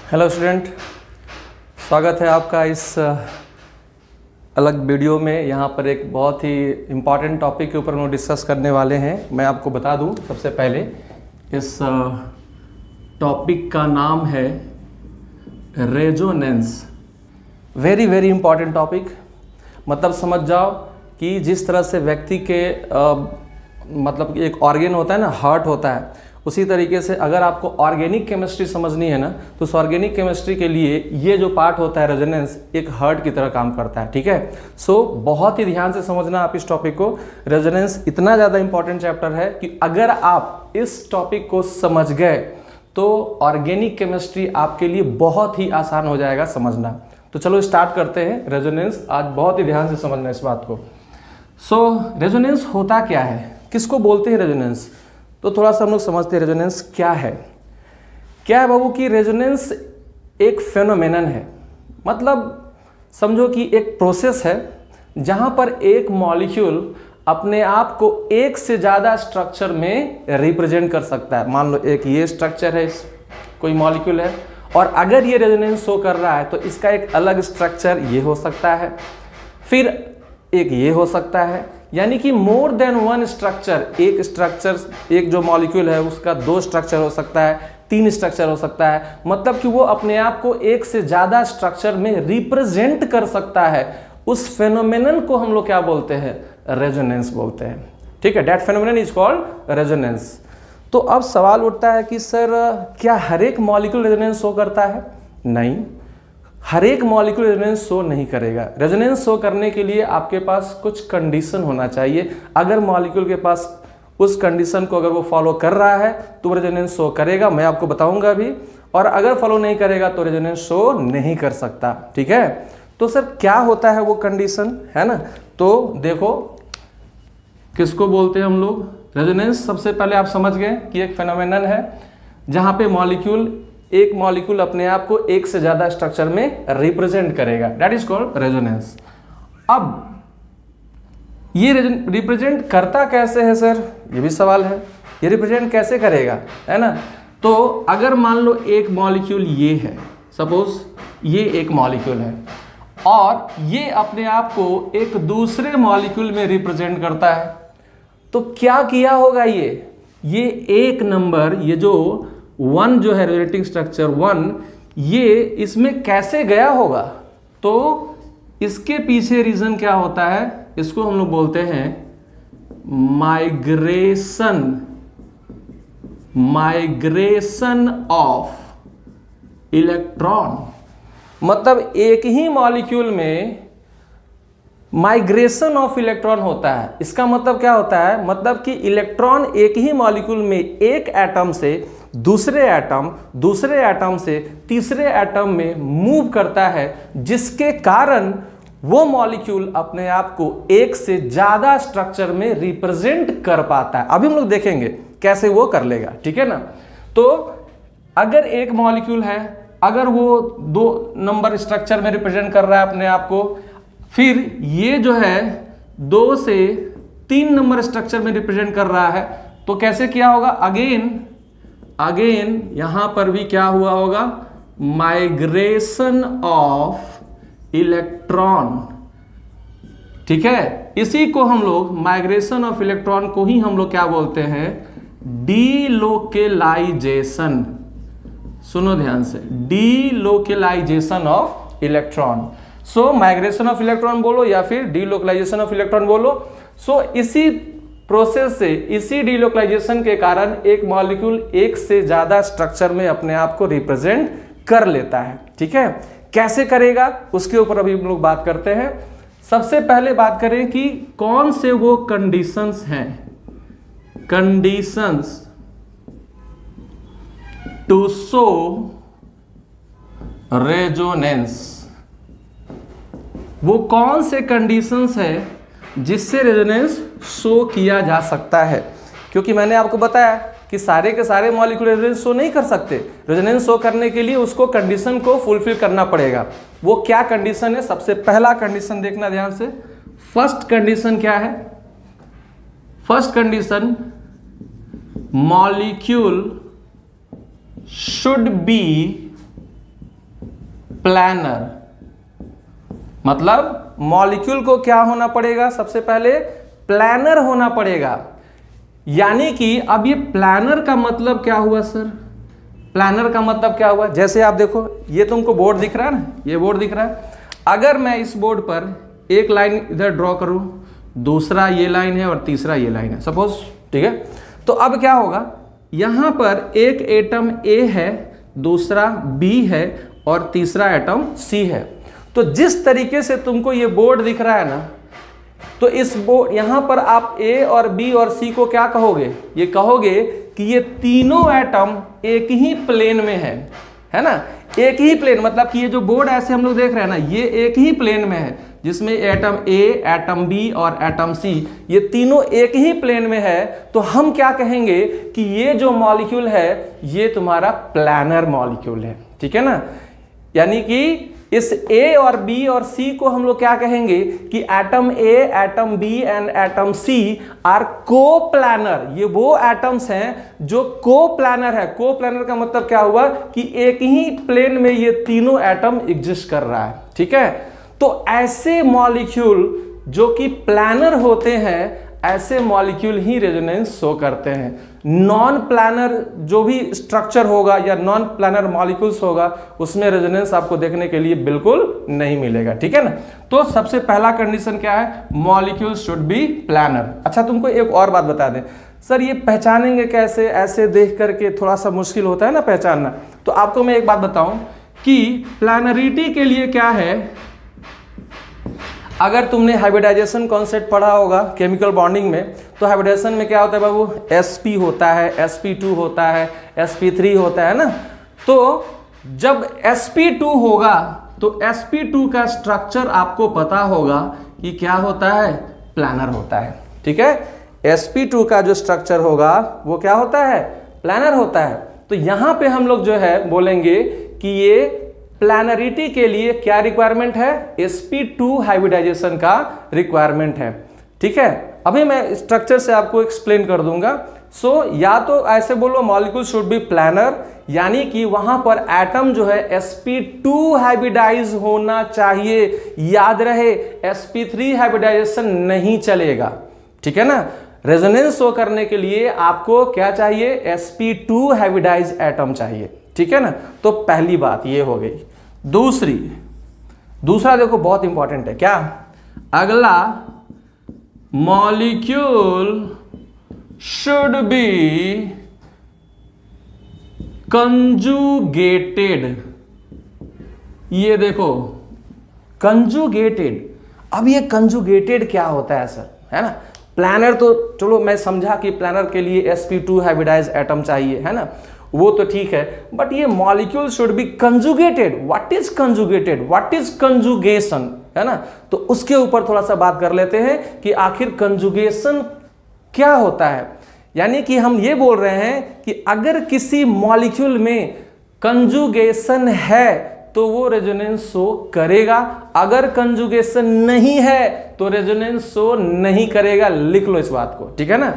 Hello student, स्वागत है आपका इस अलग वीडियो में। यहाँ पर एक बहुत ही इम्पॉर्टेंट टॉपिक के ऊपर हम लोग डिस्कस करने वाले हैं। मैं आपको बता दूँ सबसे पहले, इस टॉपिक का नाम है resonance. Very very important topic. मतलब समझ जाओ कि जिस तरह से व्यक्ति के मतलब एक ऑर्गेन होता है ना, हार्ट होता है, उसी तरीके से अगर आपको ऑर्गेनिक केमिस्ट्री समझनी है ना, तो उस ऑर्गेनिक केमिस्ट्री के लिए ये जो पार्ट होता है रेजोनेंस, एक हार्ट की तरह काम करता है। ठीक है, सो बहुत ही ध्यान से समझना आप इस टॉपिक को। रेजोनेंस इतना ज़्यादा इंपॉर्टेंट चैप्टर है कि अगर आप इस टॉपिक को समझ गए तो ऑर्गेनिक केमिस्ट्री आपके लिए बहुत ही आसान हो जाएगा समझना। तो चलो स्टार्ट करते हैं। रेजोनेंस आज बहुत ही ध्यान से समझना इस बात को। रेजोनेंस होता क्या है, किसको बोलते हैं रेजोनेंस, तो थोड़ा सा हम लोग समझते हैं रेजोनेंस क्या है। क्या है बाबू कि रेजोनेंस एक फेनोमेनन है। मतलब समझो कि एक प्रोसेस है जहां पर एक मॉलिक्यूल अपने आप को एक से ज़्यादा स्ट्रक्चर में रिप्रेजेंट कर सकता है। मान लो एक ये स्ट्रक्चर है, कोई मॉलिक्यूल है, और अगर ये रेजोनेंस शो कर रहा है तो इसका एक अलग स्ट्रक्चर ये हो सकता है, फिर एक ये हो सकता है। यानी कि मोर देन वन स्ट्रक्चर, एक जो मॉलिक्यूल है उसका दो स्ट्रक्चर हो सकता है, तीन स्ट्रक्चर हो सकता है। मतलब कि वो अपने आप को एक से ज्यादा स्ट्रक्चर में रिप्रेजेंट कर सकता है। उस फेनोमेनन को हम लोग क्या बोलते हैं, रेजोनेंस बोलते हैं। ठीक है, that phenomenon is called resonance. तो अब सवाल उठता है कि सर क्या हर एक मॉलिक्यूल रेजोनेंस शो करता है? नहीं, हर एक मॉलिक्यूल रेजोनेंस शो नहीं करेगा। रेजोनेंस शो करने के लिए आपके पास कुछ कंडीशन होना चाहिए। अगर मॉलिक्यूल के पास उस कंडीशन को अगर वो फॉलो कर रहा है तो रेजोनेंस शो करेगा, मैं आपको बताऊंगा अभी। और अगर फॉलो नहीं करेगा तो रेजोनेंस शो नहीं कर सकता। ठीक है, तो सर क्या होता है वो कंडीशन, है ना। तो देखो किसको बोलते हैं हम लोग रेजोनेंस। सबसे पहले आप समझ गए कि एक फेनोमेनन है जहां पे एक मॉलिक्यूल अपने आप को एक से ज्यादा स्ट्रक्चर में रिप्रेजेंट करेगा, दैट इज कॉल्ड रेजोनेंस। अब ये रिप्रेजेंट करता कैसे है सर, ये भी सवाल है। ये रिप्रेजेंट कैसे करेगा, है ना। तो अगर मान लो एक मॉलिक्यूल ये है, सपोज ये एक मॉलिक्यूल है और ये अपने आप को एक दूसरे मॉलिक्यूल में रिप्रेजेंट करता है, तो क्या किया होगा ये एक नंबर, ये जो वन जो है रिलेटिव स्ट्रक्चर वन, ये इसमें कैसे गया होगा। तो इसके पीछे रीजन क्या होता है, इसको हम लोग बोलते हैं माइग्रेशन ऑफ इलेक्ट्रॉन। मतलब एक ही मॉलिक्यूल में माइग्रेशन ऑफ इलेक्ट्रॉन होता है। इसका मतलब क्या होता है, मतलब कि इलेक्ट्रॉन एक ही मॉलिक्यूल में एक एटम से दूसरे एटम से तीसरे एटम में मूव करता है, जिसके कारण वो मॉलिक्यूल अपने आप को एक से ज्यादा स्ट्रक्चर में रिप्रेजेंट कर पाता है। अभी हम लोग देखेंगे कैसे वो कर लेगा। ठीक है ना। तो अगर एक मॉलिक्यूल है, अगर वो 2 नंबर स्ट्रक्चर में रिप्रेजेंट कर रहा है अपने आप को, फिर ये जो है 2 से 3 नंबर स्ट्रक्चर में रिप्रेजेंट कर रहा है, तो कैसे किया होगा, अगेन यहां पर भी क्या हुआ होगा, माइग्रेशन ऑफ इलेक्ट्रॉन। ठीक है, इसी को हम लोग माइग्रेशन ऑफ इलेक्ट्रॉन को ही हम लोग क्या बोलते हैं, डीलोकेलाइजेशन। सुनो ध्यान से, delocalisation of electron. So migration of electron बोलो या फिर डीलोकलाइजेशन ऑफ इलेक्ट्रॉन बोलो। सो इसी प्रोसेस से, इसी डीलोकलाइजेशन के कारण एक मॉलिक्यूल एक से ज्यादा स्ट्रक्चर में अपने आप को रिप्रेजेंट कर लेता है। ठीक है, कैसे करेगा उसके ऊपर अभी हम लोग बात करते हैं। सबसे पहले बात करें कि कौन से वो कंडीशंस हैं, कंडीशंस टू शो रेजोनेंस। वो कौन से कंडीशंस है जिससे रेजोनेंस शो किया जा सकता है। क्योंकि मैंने आपको बताया कि सारे के सारे मॉलिक्यूल रेजोनेंस शो नहीं कर सकते। रेजोनेंस शो करने के लिए उसको कंडीशन को फुलफिल करना पड़ेगा। वो क्या कंडीशन है, सबसे पहला कंडीशन देखना ध्यान से। फर्स्ट कंडीशन क्या है, first condition, molecule should be planar. मतलब मॉलिक्यूल को क्या होना पड़ेगा, सबसे पहले प्लानर होना पड़ेगा। यानी कि अब ये प्लानर का मतलब क्या हुआ सर, प्लानर का मतलब क्या हुआ, जैसे आप देखो ये तुमको बोर्ड दिख रहा है ना, ये बोर्ड दिख रहा है। अगर मैं इस बोर्ड पर एक लाइन इधर ड्रॉ करूं, दूसरा ये लाइन है और तीसरा ये लाइन है सपोज, ठीक है। तो अब क्या होगा, यहां पर एक एटम ए है, दूसरा बी है और तीसरा एटम सी है। तो जिस तरीके से तुमको ये बोर्ड दिख रहा है ना, तो इस बोर्ड यहां पर आप ए और बी और सी को क्या कहोगे, ये कहोगे कि ये तीनों एटम एक ही प्लेन में है ना। एक ही प्लेन मतलब कि ये जो बोर्ड ऐसे हम लोग देख रहे हैं ना, ये एक ही प्लेन में है, जिसमें एटम ए, एटम बी और एटम सी ये तीनों एक ही प्लेन में है। तो हम क्या कहेंगे कि ये जो मॉलिक्यूल है ये तुम्हारा प्लानर मॉलिक्यूल है, ठीक है ना। यानी कि इस ए और बी और सी को हम लोग क्या कहेंगे कि atom A, atom B and atom C are को प्लानर। ये वो एटम्स हैं जो को प्लानर है। को प्लानर का मतलब क्या हुआ कि एक ही प्लेन में ये तीनों एटम एग्जिस्ट कर रहा है, ठीक है। तो ऐसे मॉलिक्यूल जो कि प्लानर होते हैं, ऐसे मॉलिक्यूल ही रेजोनेंस शो करते हैं। नॉन प्लानर जो भी स्ट्रक्चर होगा या नॉन प्लानर मॉलिक्यूल्स होगा, उसमें रेजोनेंस आपको देखने के लिए बिल्कुल नहीं मिलेगा, ठीक है ना। तो सबसे पहला कंडीशन क्या है, मॉलिक्यूल शुड बी प्लानर। अच्छा तुमको एक और बात बता दें, सर ये पहचानेंगे कैसे, ऐसे देख करके थोड़ा सा मुश्किल होता है ना पहचानना। तो आपको मैं एक बात बताऊं कि प्लानरिटी के लिए क्या है, अगर तुमने हाइब्रिडाइजेशन कॉन्सेप्ट पढ़ा होगा केमिकल बॉन्डिंग में, तो हाइब्रिडाइजेशन में क्या होता है बाबू, sp होता है, sp2 होता है, sp3 होता है ना। तो जब sp2 होगा तो sp2 का स्ट्रक्चर आपको पता होगा कि क्या होता है, प्लानर होता है, ठीक है। sp2 का जो स्ट्रक्चर होगा वो क्या होता है, प्लानर होता है। तो यहां पे हम लोग जो है बोलेंगे कि ये प्लानरिटी के लिए क्या रिक्वायरमेंट है, sp2 हाइब्रिडाइजेशन का रिक्वायरमेंट है, ठीक है। अभी मैं स्ट्रक्चर से आपको एक्सप्लेन कर दूंगा। या तो ऐसे बोलो मॉलिक्यूल शुड बी प्लानर, यानी कि वहां पर एटम जो है sp2 हाइब्रिडाइज होना चाहिए। याद रहे sp3 हाइब्रिडाइजेशन नहीं चलेगा, ठीक है ना। रेजोनेंस शो करने के लिए आपको क्या चाहिए, sp2 हाइब्रिडाइज एटम चाहिए, ठीक है ना। तो पहली बात ये हो गई। दूसरा देखो बहुत इंपॉर्टेंट है, क्या, अगला मॉलिक्यूल शुड बी कंजुगेटेड। ये देखो कंजुगेटेड। अब ये कंजुगेटेड क्या होता है सर, है ना। प्लानर तो चलो मैं समझा कि प्लानर के लिए sp2 हाइब्रिडाइज एटम चाहिए, है ना, वो तो ठीक है। बट ये molecule should be conjugated. What is conjugated, what is conjugation, है ना। तो उसके ऊपर थोड़ा सा बात कर लेते हैं कि आखिर कंजुगेशन क्या होता है। यानी कि हम ये बोल रहे हैं कि अगर किसी मॉलिक्यूल में कंजुगेशन है तो वो रेजोनेंस शो करेगा, अगर कंजुगेशन नहीं है तो रेजोनेंस शो नहीं करेगा। लिख लो इस बात को, ठीक है ना।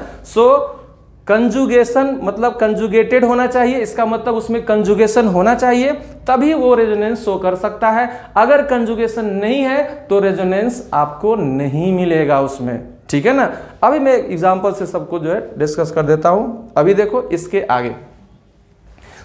कंजुगेशन मतलब कंजुगेटेड होना चाहिए, इसका मतलब उसमें कंजुगेशन होना चाहिए, तभी वो रेजोनेंस शो कर सकता है। अगर कंजुगेशन नहीं है तो रेजोनेंस आपको नहीं मिलेगा उसमें, ठीक है ना। अभी मैं एग्जांपल से सबको जो है डिस्कस कर देता हूं। अभी देखो इसके आगे,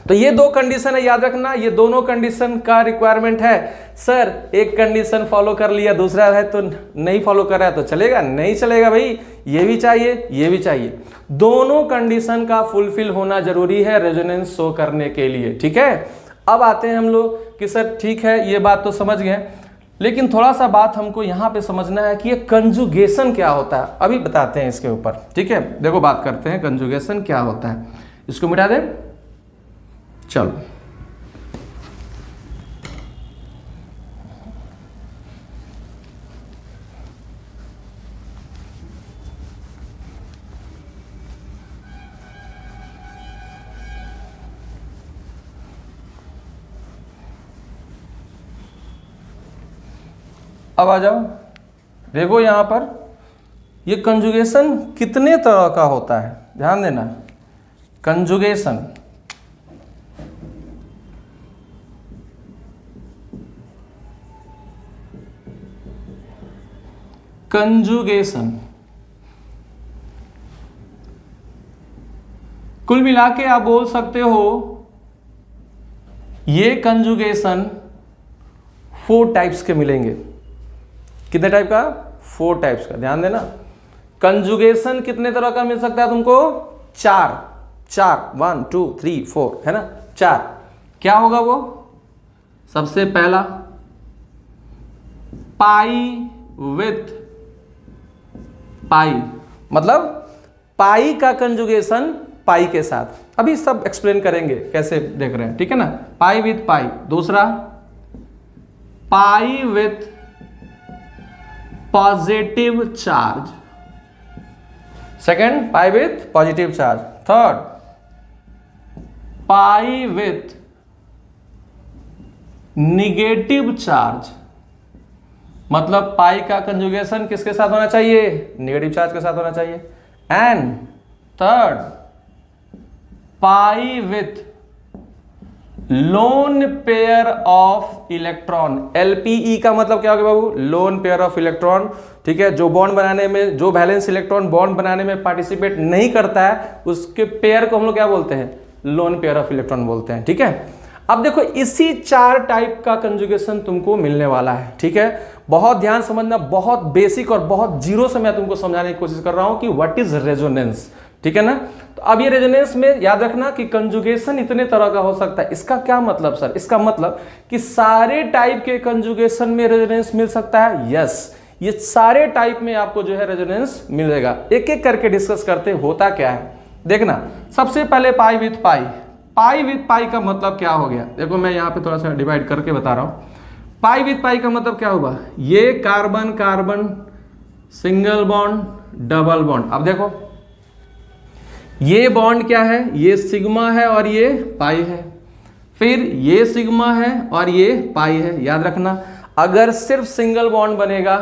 तो ये दो कंडीशन है, याद रखना, ये दोनों कंडीशन का रिक्वायरमेंट है। सर एक कंडीशन फॉलो कर लिया, दूसरा है तो नहीं फॉलो कर रहा है तो चलेगा, नहीं चलेगा भाई, ये भी चाहिए ये भी चाहिए। दोनों कंडीशन का फुलफिल होना जरूरी है रेजोनेंस शो करने के लिए, ठीक है। अब आते हैं हम लोग कि सर ठीक है ये बात तो समझ गए, लेकिन थोड़ा सा बात हमको यहाँ पे समझना है कि ये कंजुगेशन क्या होता है। अभी बताते हैं इसके ऊपर, ठीक है। देखो बात करते हैं कंजुगेशन क्या होता है। इसको मिटा दें, चलो। अब आ जाओ, देखो यहां पर ये कंजुगेशन कितने तरह का होता है, ध्यान देना। Conjugation conjugation. कुल मिला के आप बोल सकते हो ये कंजुगेशन 4 टाइप्स के मिलेंगे। कितने टाइप का? 4 टाइप्स का। ध्यान देना, कंजुगेशन कितने तरह का मिल सकता है तुमको? 4 1 2 3 4 है ना, 4। क्या होगा वो? सबसे पहला पाई विथ पाई, मतलब पाई का कंजुगेशन पाई के साथ। अभी सब एक्सप्लेन करेंगे कैसे देख रहे हैं, ठीक है ना। Pi with pi. दूसरा pi with positive charge. Second pi with positive charge. Third pi with negative charge, मतलब पाई का कंजुगेशन किसके साथ होना चाहिए? नेगेटिव चार्ज के साथ होना चाहिए। And third pi with lone pair of electron. LPE का मतलब क्या होगा बाबू? लोन पेयर ऑफ इलेक्ट्रॉन, ठीक है। जो बॉन्ड बनाने में, जो वैलेंस इलेक्ट्रॉन बॉन्ड बनाने में पार्टिसिपेट नहीं करता है, उसके पेयर को हम लोग क्या बोलते हैं? लोन पेयर ऑफ इलेक्ट्रॉन बोलते हैं, ठीक है। अब देखो इसी 4 टाइप का कंजुगेशन तुमको मिलने वाला है, ठीक है। बहुत ध्यान समझना, बहुत बेसिक और बहुत जीरो से मैं तुमको समझाने की कोशिश कर रहा हूं कि व्हाट इज रेजोनेंस, ठीक है ना। तो अब ये रेजोनेंस में याद रखना कि कंजुगेशन इतने तरह का हो सकता है। इसका क्या मतलब सर? इसका मतलब कि सारे टाइप के कंजुगेशन में रेजोनेंस मिल सकता है। यस, ये सारे टाइप में आपको जो है रेजोनेंस मिलेगा। एक एक करके डिस्कस करते होता क्या है देखना। सबसे पहले पाई विथ पाई। पाई विथ पाई का मतलब क्या हो गया? देखो मैं यहां पे थोड़ा सा डिवाइड करके बता रहा हूं। पाई विथ पाई का मतलब क्या हुआ? ये carbon carbon single bond double bond. अब देखो ये बॉन्ड क्या है? ये सिग्मा है और ये पाई है। फिर ये सिग्मा है और ये पाई है। याद रखना, अगर सिर्फ सिंगल बॉन्ड बनेगा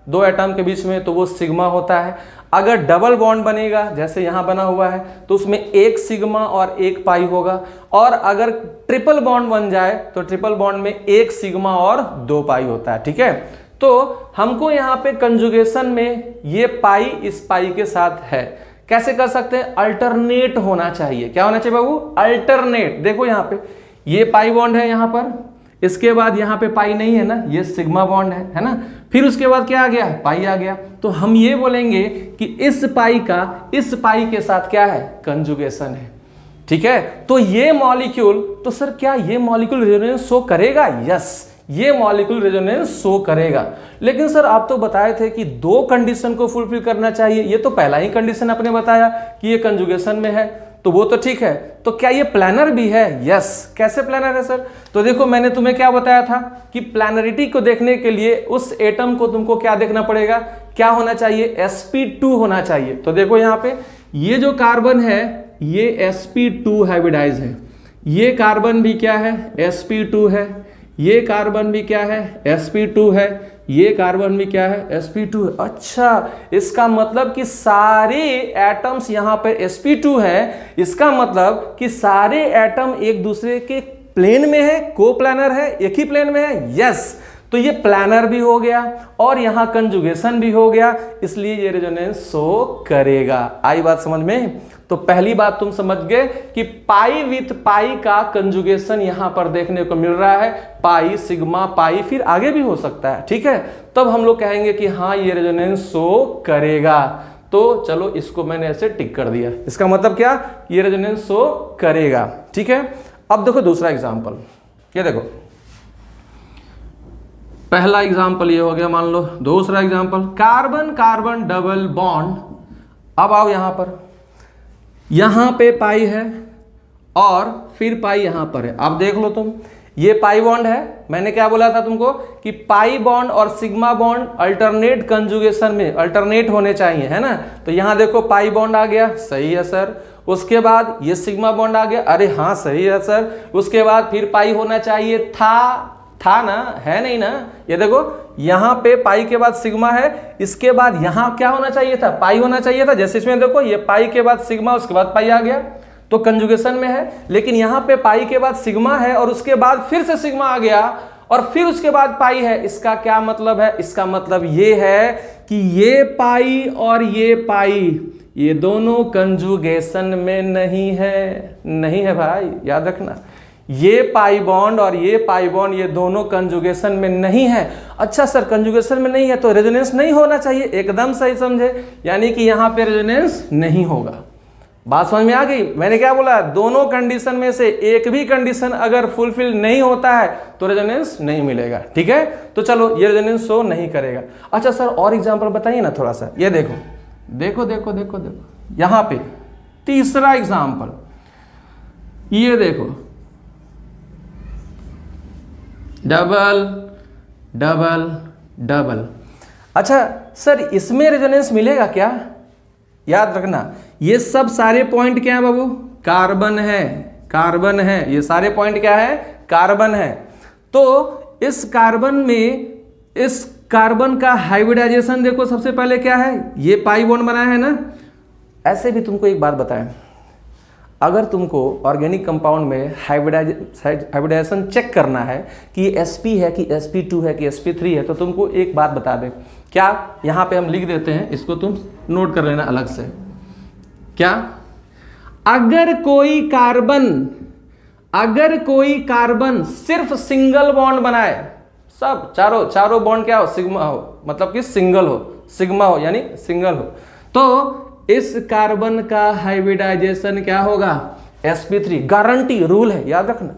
2 एटम के बीच में तो वो सिग्मा होता है। अगर डबल बॉन्ड बनेगा जैसे यहां बना हुआ है तो उसमें 1 सिग्मा और 1 पाई होगा। और अगर ट्रिपल बॉन्ड बन जाए तो ट्रिपल बॉन्ड में 1 सिग्मा और 2 पाई होता है, ठीक है। तो हमको यहां पे कंजुगेशन में ये पाई इस पाई के साथ है। कैसे कर सकते हैं? अल्टरनेट होना चाहिए। क्या होना चाहिए बाबू? अल्टरनेट। देखो यहां पे ये पाई बॉन्ड है यहां पर, इसके बाद यहां पे पाई नहीं है ना, ये सिग्मा बॉन्ड है ना। फिर उसके बाद क्या आ गया? पाई आ गया। तो हम ये बोलेंगे कि इस पाई का इस पाई के साथ क्या है? कंजुगेशन है, ठीक है। तो ये मॉलिक्यूल, तो सर क्या ये मॉलिक्यूल रेजोनेंस शो करेगा? यस, ये मॉलिक्यूल रेजोनेंस शो करेगा। लेकिन सर आप तो बताए थे कि 2 कंडीशन को फुलफिल करना चाहिए। ये तो पहला ही कंडीशन आपने बताया कि ये कंजुगेशन में है, तो वो तो ठीक है। तो क्या ये प्लानर भी है? यस। कैसे प्लानर है सर? तो देखो मैंने तुम्हें क्या बताया था कि प्लानरिटी को देखने के लिए उस एटम को तुमको क्या देखना पड़ेगा? क्या होना चाहिए? sp2 होना चाहिए। तो देखो यहां पे ये जो कार्बन है ये sp2 हाइब्रिडाइज है। ये कार्बन भी क्या है? sp2 है। ये कार्बन भी क्या है? sp2 है। ये कार्बन भी क्या है? sp2 है। अच्छा, इसका मतलब कि सारे एटम्स यहां पे sp2 है। इसका मतलब कि सारे एटम एक दूसरे के प्लेन में है, को प्लानर है, एक ही प्लेन में है। यस, तो ये प्लानर भी हो गया और यहां कंजुगेशन भी हो गया, इसलिए ये रेजोनेंस शो करेगा। आई बात समझ में? तो पहली बात तुम समझ गए कि पाई विथ पाई का कंजुगेशन यहां पर देखने को मिल रहा है। पाई सिग्मा पाई, फिर आगे भी हो सकता है, ठीक है। तब हम लोग कहेंगे कि हाँ ये रेजोनेंस शो करेगा। तो चलो इसको मैंने ऐसे टिक कर दिया। इसका मतलब क्या? ये रेजोनेंस शो करेगा, ठीक है। अब देखो दूसरा एग्जाम्पल, ये देखो पहला एग्जाम्पल ये हो गया, मान लो। दूसरा example carbon carbon double bond. अब आओ यहां पर, यहां पे पाई है और फिर पाई यहां पर है। अब देख लो तुम, ये पाई बॉन्ड है। मैंने क्या बोला था तुमको कि पाई बॉन्ड और सिग्मा बॉन्ड अल्टरनेट कंजुगेशन में अल्टरनेट होने चाहिए, है ना। तो यहां देखो पाई बॉन्ड आ गया, सही है सर। उसके बाद ये सिग्मा बॉन्ड आ गया, अरे हाँ सही है सर। उसके बाद फिर पाई होना चाहिए था ना, है नहीं ना। ये देखो यहां पे पाई के बाद सिग्मा है, इसके बाद यहां क्या होना चाहिए था? पाई होना चाहिए था। जैसे इसमें देखो ये पाई के बाद सिग्मा, उसके बाद पाई आ गया, तो कंजुगेशन में है। लेकिन यहां पे पाई के बाद सिग्मा है और उसके बाद फिर से सिग्मा आ गया और फिर उसके बाद पाई है। इसका क्या मतलब है? इसका मतलब ये है कि ये पाई और ये पाई ये दोनों कंजुगेशन में नहीं है, नहीं है भाई, याद रखना। ये पाई बॉन्ड और ये पाई बॉन्ड ये दोनों कंजुगेशन में नहीं है। अच्छा सर कंजुगेशन में नहीं है तो रेजोनेंस नहीं होना चाहिए, एकदम सही समझे, यानी कि यहां पे रेजोनेंस नहीं होगा। बात समझ में आ गई? मैंने क्या बोला, दोनों कंडीशन में से एक भी कंडीशन अगर फुलफिल नहीं होता है तो रेजोनेंस नहीं मिलेगा, ठीक है। तो चलो ये रेजोनेंस शो नहीं करेगा। अच्छा सर और एग्जांपल बताइए ना थोड़ा सा। ये देखो देखो देखो देखो देखो यहां पे तीसरा एग्जांपल, ये देखो डबल डबल डबल। अच्छा सर इसमें रेजोनेंस मिलेगा क्या? याद रखना ये सब सारे पॉइंट क्या है बाबू, कार्बन है, कार्बन है, ये सारे पॉइंट क्या है, कार्बन है। तो इस कार्बन में इस कार्बन का हाइब्रिडाइजेशन देखो, सबसे पहले क्या है, ये पाई बॉन्ड बनाया है ना। ऐसे भी तुमको एक बात बताएं, अगर तुमको ऑर्गेनिक कंपाउंड में हाइब्रिडाइजेशन चेक करना है कि sp है कि sp2 है कि sp3 है, तो तुमको एक बात बता दें, क्या यहाँ पे हम लिख देते हैं, इसको तुम नोट कर लेना अलग से। क्या अगर कोई कार्बन सिर्फ सिंगल बॉन्ड बनाए, सब चारों बॉन्ड क्या हो, सिग्मा हो, मतलब कि सिंगल हो, सिग्मा हो यानी सिंगल हो, तो इस कार्बन का हाइब्रिडाइजेशन क्या होगा, sp3। गारंटी, रूल है, याद रखना,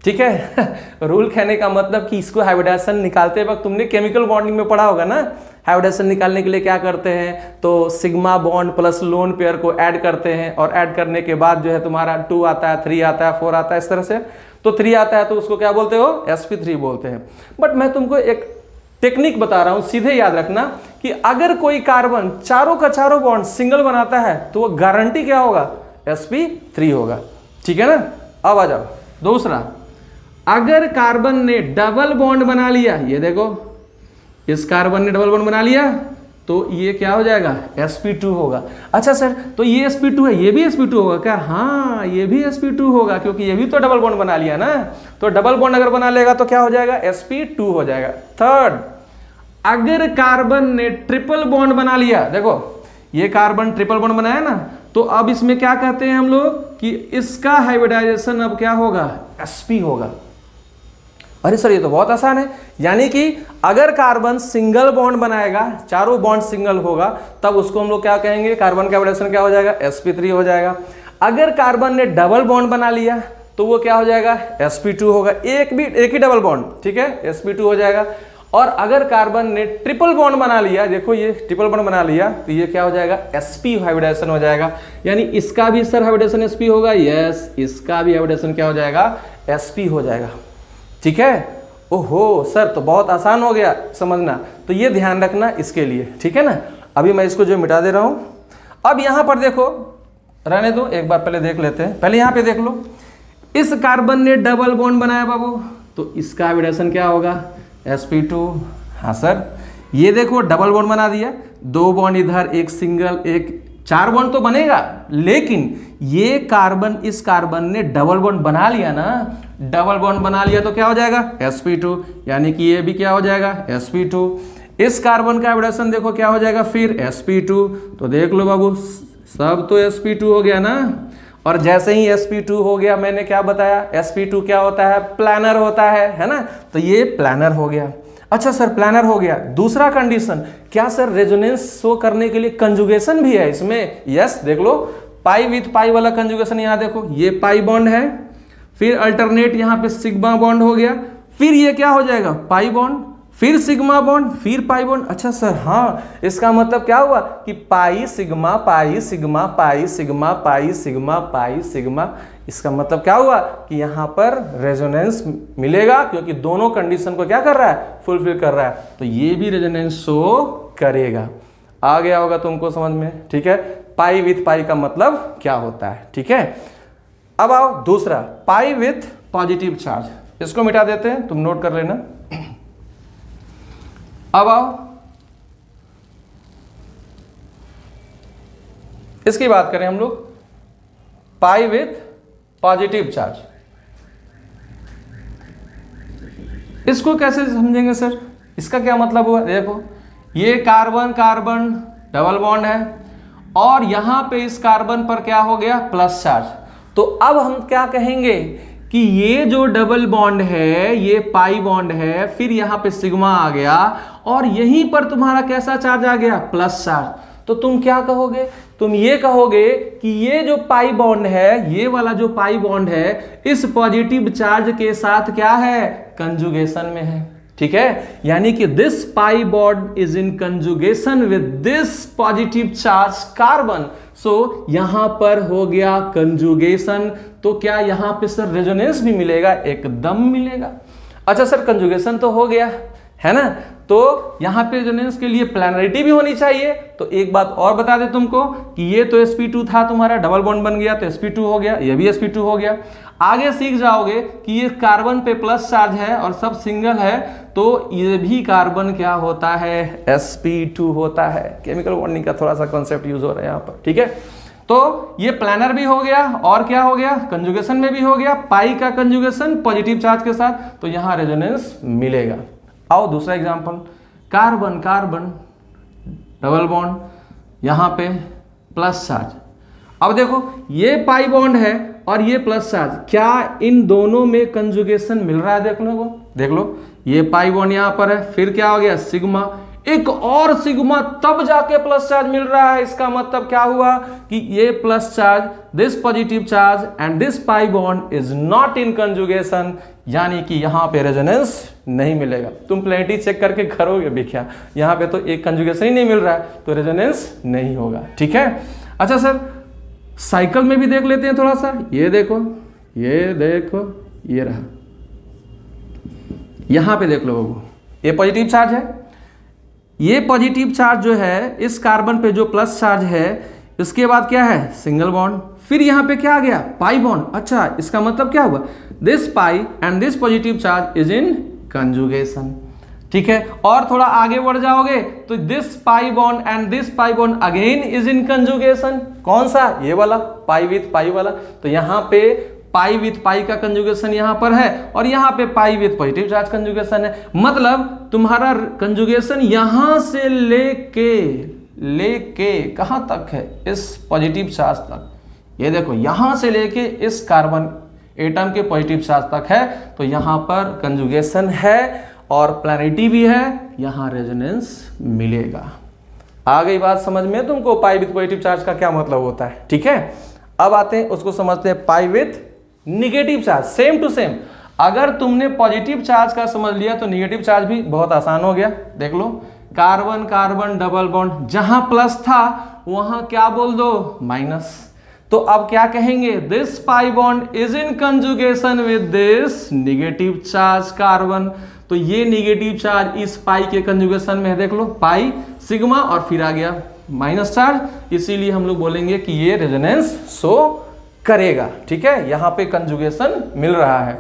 ठीक है। रूल कहने का मतलब कि इसको हाइब्रिडाइजेशन निकालते वक्त तुमने केमिकल बॉन्डिंग में पढ़ा होगा ना, हाइब्रिडाइजेशन निकालने के लिए क्या करते हैं, तो sigma bond plus lone pair को ऐड करते हैं, और ऐड करने के बाद जो है तुम्हारा 2 आता है, 3 आता है, 4 आता है, इस तरह से। तो 3 आता है तो उसको क्या बोलते हो, sp3 बोलते हैं। बट मैं तुमको एक टेक्निक बता रहा हूं, सीधे याद रखना कि अगर कोई कार्बन चारों का चारों बॉन्ड सिंगल बनाता है तो वो गारंटी क्या होगा, sp3 होगा, ठीक है ना। अब आ जाओ दूसरा, अगर कार्बन ने डबल बॉन्ड बना लिया, ये देखो इस कार्बन ने डबल बॉन्ड बना लिया तो ये क्या हो जाएगा, sp2 होगा। अच्छा सर तो ये sp2 है, ये भी sp2 होगा क्या? हाँ ये भी sp2 होगा, क्योंकि ये भी तो डबल बॉन्ड बना लिया ना। तो डबल बॉन्ड अगर बना लेगा तो क्या हो जाएगा, sp2 हो जाएगा। थर्ड, अगर कार्बन ने ट्रिपल बॉन्ड बना लिया, देखो ये कार्बन ट्रिपल बॉन्ड बनाया ना, तो अब इसमें क्या कहते हैं हम लोग कि इसका हाइब्रिडाइजेशन अब क्या होगा, sp होगा। अरे सर ये तो बहुत आसान है, यानी कि अगर कार्बन सिंगल बॉन्ड बनाएगा, चारों बॉन्ड सिंगल होगा, तब उसको हम लोग क्या कहेंगे, कार्बन का हाइब्रिडाइजेशन क्या हो जाएगा, sp3 हो जाएगा। अगर कार्बन ने डबल बॉन्ड बना लिया तो वो क्या हो जाएगा, sp2 होगा, एक ही डबल बॉन्ड, ठीक है, sp2 हो जाएगा। और अगर कार्बन ने ट्रिपल बॉन्ड बना लिया, देखो ये ट्रिपल बॉन्ड बना लिया, तो ये क्या हो जाएगा, sp हाइब्रिडाइजेशन हो जाएगा। यानी इसका भी सर हाइब्रिडाइजेशन sp होगा, यस, इसका भी हाइब्रिडाइजेशन क्या हो जाएगा, sp हो जाएगा, ठीक है। ओहो सर तो बहुत आसान हो गया समझना, तो ये ध्यान रखना इसके लिए, ठीक है ना। अभी मैं इसको जो मिटा दे रहा हूं। अब यहां पर देखो, रहने दो, एक बार पहले देख लेते हैं, पहले यहां पे देख लो, इस कार्बन ने डबल बॉन्ड बनाया बाबू, तो इसका हाइब्रिडाइजेशन क्या होगा, sp2। हाँ सर ये देखो डबल बॉन्ड बना दिया, 2 बॉन्ड इधर, एक सिंगल, एक 4 बॉन्ड तो बनेगा, लेकिन ये कार्बन, इस कार्बन ने डबल बॉन्ड बना लिया ना, डबल बॉन्ड बना लिया तो क्या हो जाएगा, sp2, यानी कि ये भी क्या हो जाएगा, sp2। इस कार्बन का हाइब्रिडाइजेशन देखो क्या हो जाएगा फिर, sp2। तो देख लो बाबू सब तो sp2 हो गया ना। और जैसे ही sp2 हो गया, मैंने क्या बताया, sp2 क्या होता है, प्लानर होता है ना, तो ये प्लानर हो गया। अच्छा सर प्लानर हो गया। दूसरा कंडीशन क्या सर, रेजोनेंस शो करने के लिए कंजुगेशन भी है इसमें, यस देख लो, पाई विथ पाई वाला कंजुगेशन, यहाँ देखो ये पाई बॉन्ड है, फिर अल्टरनेट यहाँ पे सिग्मा बॉन्ड हो गया, फिर ये क्या हो जाएगा, पाई बॉन्ड, फिर सिग्मा बॉन्ड, फिर पाई बॉन्ड। अच्छा सर हाँ, इसका मतलब क्या हुआ कि pi sigma pi sigma pi sigma pi sigma pi sigma, इसका मतलब क्या हुआ कि यहाँ पर रेजोनेंस मिलेगा, क्योंकि दोनों कंडीशन को क्या कर रहा है, फुलफिल कर रहा है, तो ये भी रेजोनेंस शो करेगा। आ गया होगा तुमको समझ में, ठीक है। पाई विथ पाई का मतलब क्या होता है, ठीक है। अब आओ दूसरा, पाई विथ पॉजिटिव चार्ज, इसको मिटा देते हैं, तुम नोट कर लेना। अब आओ इसकी बात करें हम लोग, पाई विथ पॉजिटिव चार्ज, इसको कैसे समझेंगे सर, इसका क्या मतलब हुआ, देखो ये कार्बन कार्बन डबल बॉन्ड है और यहां पे इस कार्बन पर क्या हो गया, प्लस चार्ज। तो अब हम क्या कहेंगे कि ये जो डबल बॉन्ड है ये पाई बॉन्ड है, फिर यहां पे सिग्मा आ गया और यहीं पर तुम्हारा कैसा चार्ज आ गया, प्लस चार्ज। तो तुम क्या कहोगे, तुम ये कहोगे कि ये जो पाई बॉन्ड है, ये वाला जो पाई बॉन्ड है इस पॉजिटिव चार्ज के साथ क्या है, कंजुगेशन में है। ठीक है, यानी कि this pi bond is in conjugation with this positive charge carbon. So यहां पर हो गया कंजुगेशन। तो क्या यहां पे सर रेजोनेंस भी मिलेगा, एकदम मिलेगा। अच्छा सर कंजुगेशन तो हो गया है ना, तो यहां पे रेजोनेंस के लिए प्लैनरिटी भी होनी चाहिए। तो एक बात और बता दे तुमको कि ये तो sp2 था तुम्हारा, डबल बॉन्ड बन गया तो sp2 हो गया, ये भी sp2 हो गया। आगे सीख जाओगे कि ये कार्बन पे प्लस चार्ज है और सब सिंगल है, तो ये भी कार्बन क्या होता है, sp2 होता है। केमिकल बॉन्डिंग का थोड़ा सा कॉन्सेप्ट यूज हो रहा है यहाँ पर। ठीक है, तो ये प्लानर भी हो गया और क्या हो गया, कंजुगेशन में भी हो गया, पाई का कंजुगेशन पॉजिटिव चार्ज के साथ, तो यहां रेजोनेंस मिलेगा। आओ दूसरा example, carbon carbon double bond, यहां पे प्लस चार्ज। अब देखो ये पाई बॉन्ड है और ये प्लस चार्ज, क्या इन दोनों में कंजुगेशन मिल रहा है, देख लो ये पाई बॉन्ड यहां पर है, फिर क्या हो गया सिग्मा, एक और सिग्मा, तब जाके प्लस चार्ज मिल रहा है। इसका मतलब क्या हुआ कि ये plus charge, this positive charge and this pi bond is not in conjugation, यानी कि यहां पे रेजोनेंस नहीं मिलेगा। तुम प्लेनिटी चेक करके करोगे भी क्या, यहां पे तो एक कंजुगेशन ही नहीं मिल रहा है, तो रेजोनेंस नहीं होगा। ठीक है, अच्छा सर साइकिल में भी देख लेते हैं थोड़ा सा। ये देखो ये रहा, यहां पे देख लो बाबू, ये पॉजिटिव चार्ज है, ये पॉजिटिव चार्ज जो है इस कार्बन पे जो प्लस चार्ज है, इसके बाद क्या है सिंगल बॉन्ड, फिर यहां पे क्या आ गया पाई बॉन्ड। अच्छा इसका मतलब क्या हुआ, this pi and this positive charge is in conjugation. ठीक है, और थोड़ा आगे बढ़ जाओगे तो this pi bond and this pi bond again is in conjugation. कौन सा, ये वाला पाई विथ पाई वाला। तो यहां पे पाई विथ पाई का कंजुगेशन यहां पर है और यहां पे पाई विथ पॉजिटिव चार्ज कंजुगेशन है। मतलब तुम्हारा कंजुगेशन यहां से लेके कहां तक है, इस पॉजिटिव चार्ज तक। ये देखो यहां से लेके इस कार्बन एटम के पॉजिटिव चार्ज तक है, तो यहां पर कंजुगेशन है और प्लैनिटी भी है, यहां रेजोनेंस मिलेगा। आ गई बात समझ में तुमको, पाई विथ पॉजिटिव चार्ज का क्या मतलब होता है। ठीक है, अब आते हैं उसको समझते हैं pi with negative charge. Same to same, अगर तुमने पॉजिटिव चार्ज का समझ लिया तो निगेटिव चार्ज भी बहुत आसान हो गया। देख लो कार्बन कार्बन डबल बॉन्ड, जहां प्लस था वहां क्या बोल दो, माइनस। तो अब क्या कहेंगे, this pi bond is in conjugation with this negative charge carbon. तो ये निगेटिव चार्ज इस पाई के कंजुगेशन में है, देख लो पाई सिग्मा और फिर आ गया माइनस चार्ज, इसीलिए हम लोग बोलेंगे कि ये रेजोनेंस शो करेगा। ठीक है, यहां पे कंजुगेशन मिल रहा है।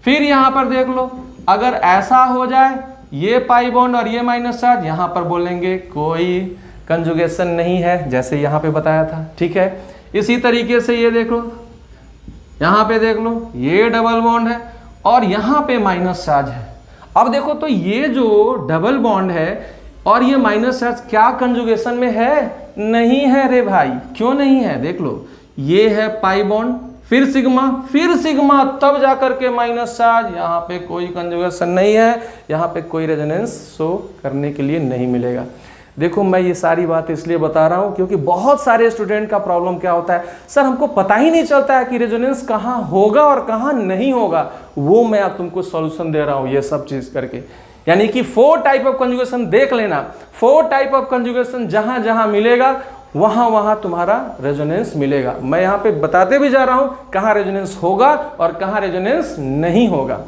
फिर यहां पर देख लो, अगर ऐसा हो जाए ये पाई बॉन्ड और ये माइनस चार्ज, यहां पर बोलेंगे कोई कंजुगेशन नहीं है, जैसे यहां पे बताया था। ठीक है, इसी तरीके से ये देख लो, यहां पे देख लो ये डबल बॉन्ड है और यहां पे माइनस चार्ज है। अब देखो तो ये जो डबल बॉन्ड है और ये माइनस चार्ज क्या कंजुगेशन में है, नहीं है रे भाई। क्यों नहीं है, देख लो ये है पाई बॉन्ड, फिर सिग्मा, तब जाकर के माइनस चार्ज, यहाँ पे कोई कंजुगेशन नहीं है, यहाँ पे कोई रेजोनेंस शो करने के लिए नहीं मिलेगा। देखो मैं ये सारी बात इसलिए बता रहा हूँ क्योंकि बहुत सारे स्टूडेंट का प्रॉब्लम क्या होता है, सर हमको पता ही नहीं चलता है कि रेजोनेंस कहाँ होगा और कहाँ नहीं होगा। वो मैं अब तुमको सॉल्यूशन दे रहा हूँ ये सब चीज़ करके। यानी कि 4 टाइप ऑफ कंजुगेशन देख लेना, 4 टाइप ऑफ कंजुगेशन जहाँ जहाँ मिलेगा वहाँ वहाँ तुम्हारा रेजोनेंस मिलेगा। मैं यहाँ पे बताते भी जा रहा हूँ कहाँ रेजोनेंस होगा और कहाँ रेजोनेंस नहीं होगा।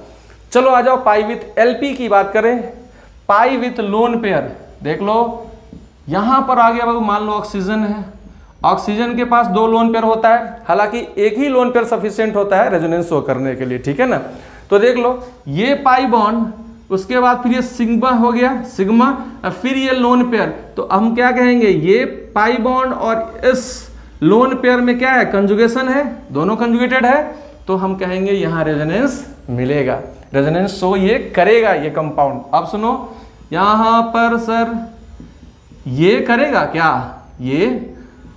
चलो आ जाओ पाई विथ एलपी की बात करें। पाई विथ लोन पेयर, देख लो यहां पर आ गया बाबू, मान लो ऑक्सीजन है, ऑक्सीजन के पास 2 लोन पेयर होता है, हालांकि एक ही लोन पेयर सफिशिएंट होता है रेजोनेंस शो करने के लिए। ठीक है ना, तो देख लो ये पाई बॉन्ड, उसके बाद फिर ये सिग्मा हो गया सिग्मा, फिर ये लोन पेयर। तो हम क्या कहेंगे, ये पाई बॉन्ड और इस लोन पेयर में क्या है, कंजुगेशन है, दोनों कंजुगेटेड है, तो हम कहेंगे यहाँ रेजोनेंस मिलेगा, रेजोनेंस शो ये करेगा ये कंपाउंड। अब सुनो, यहाँ पर सर ये करेगा क्या? ये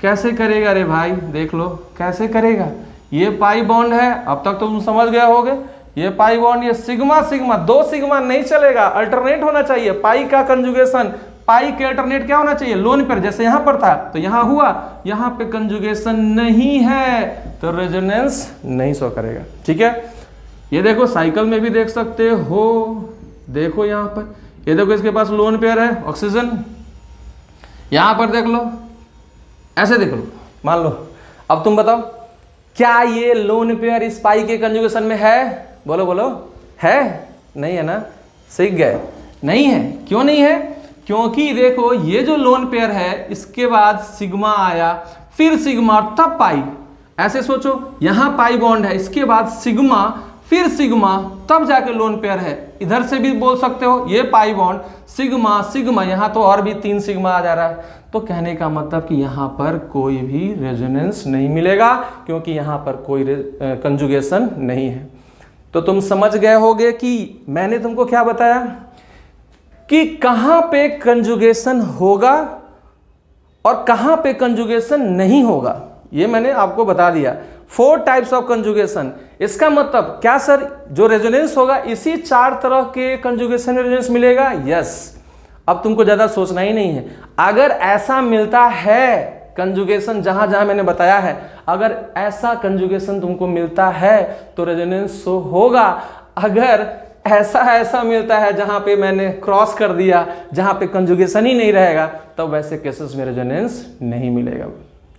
कैसे करेगा रे भाई? देख लो कैसे करेगा। ये पाई बॉन्ड है, अब तक तो तुम समझ गए होगे। ये पाई बॉन्ड, ये सिग्मा सिग्मा, दो सिग्मा नहीं चलेगा, अल्टरनेट होना चाहिए। पाई का कंजुगेशन, पाई के अल्टरनेट क्या होना चाहिए? Lone pair. जैसे यहां पर था तो यहां हुआ, यहां पे कंजुगेशन नहीं है तो रेजोनेंस नहीं शो करेगा। ठीक है, ये देखो साइकिल में भी देख सकते हो। देखो यहां पर, ये देखो इसके पास लोन पेयर है ऑक्सीजन, यहां पर देख लो, ऐसे देख लो, मान लो। अब तुम बताओ क्या ये लोन पेयर इस पाई के कंजुगेशन में है? बोलो बोलो, है? नहीं है ना, सीख गए, नहीं है। क्यों नहीं है? क्योंकि देखो ये जो लोन पेयर है इसके बाद सिग्मा आया, फिर सिग्मा, तब पाई। ऐसे सोचो, यहां पाई बॉन्ड है, इसके बाद सिग्मा, फिर सिग्मा, तब जाके लोन पेयर है। इधर से भी बोल सकते हो ये पाई बॉन्ड, सिग्मा सिग्मा, यहां तो और भी 3 सिग्मा आ जा रहा है। तो कहने का मतलब कि यहां पर कोई भी रेजोनेंस नहीं मिलेगा, क्योंकि यहां पर कोई कंजुगेशन नहीं है। तो तुम समझ गए होगे कि मैंने तुमको क्या बताया कि कहां पे कंजुगेशन होगा और कहां पे कंजुगेशन नहीं होगा। ये मैंने आपको बता दिया। 4 टाइप्स ऑफ कंजुगेशन। इसका मतलब क्या सर, जो रेजोनेंस होगा इसी 4 तरह के कंजुगेशन में रेजोनेंस मिलेगा? यस। अब तुमको ज्यादा सोचना ही नहीं है। अगर ऐसा मिलता है कंजुगेशन, जहां जहां मैंने बताया है, अगर ऐसा कंजुगेशन तुमको मिलता है तो रेजोनेंस शो होगा। अगर ऐसा मिलता है जहां पे मैंने क्रॉस कर दिया, जहां पे कंजुगेशन ही नहीं रहेगा, तब वैसे केसेस में रेजोनेंस नहीं मिलेगा।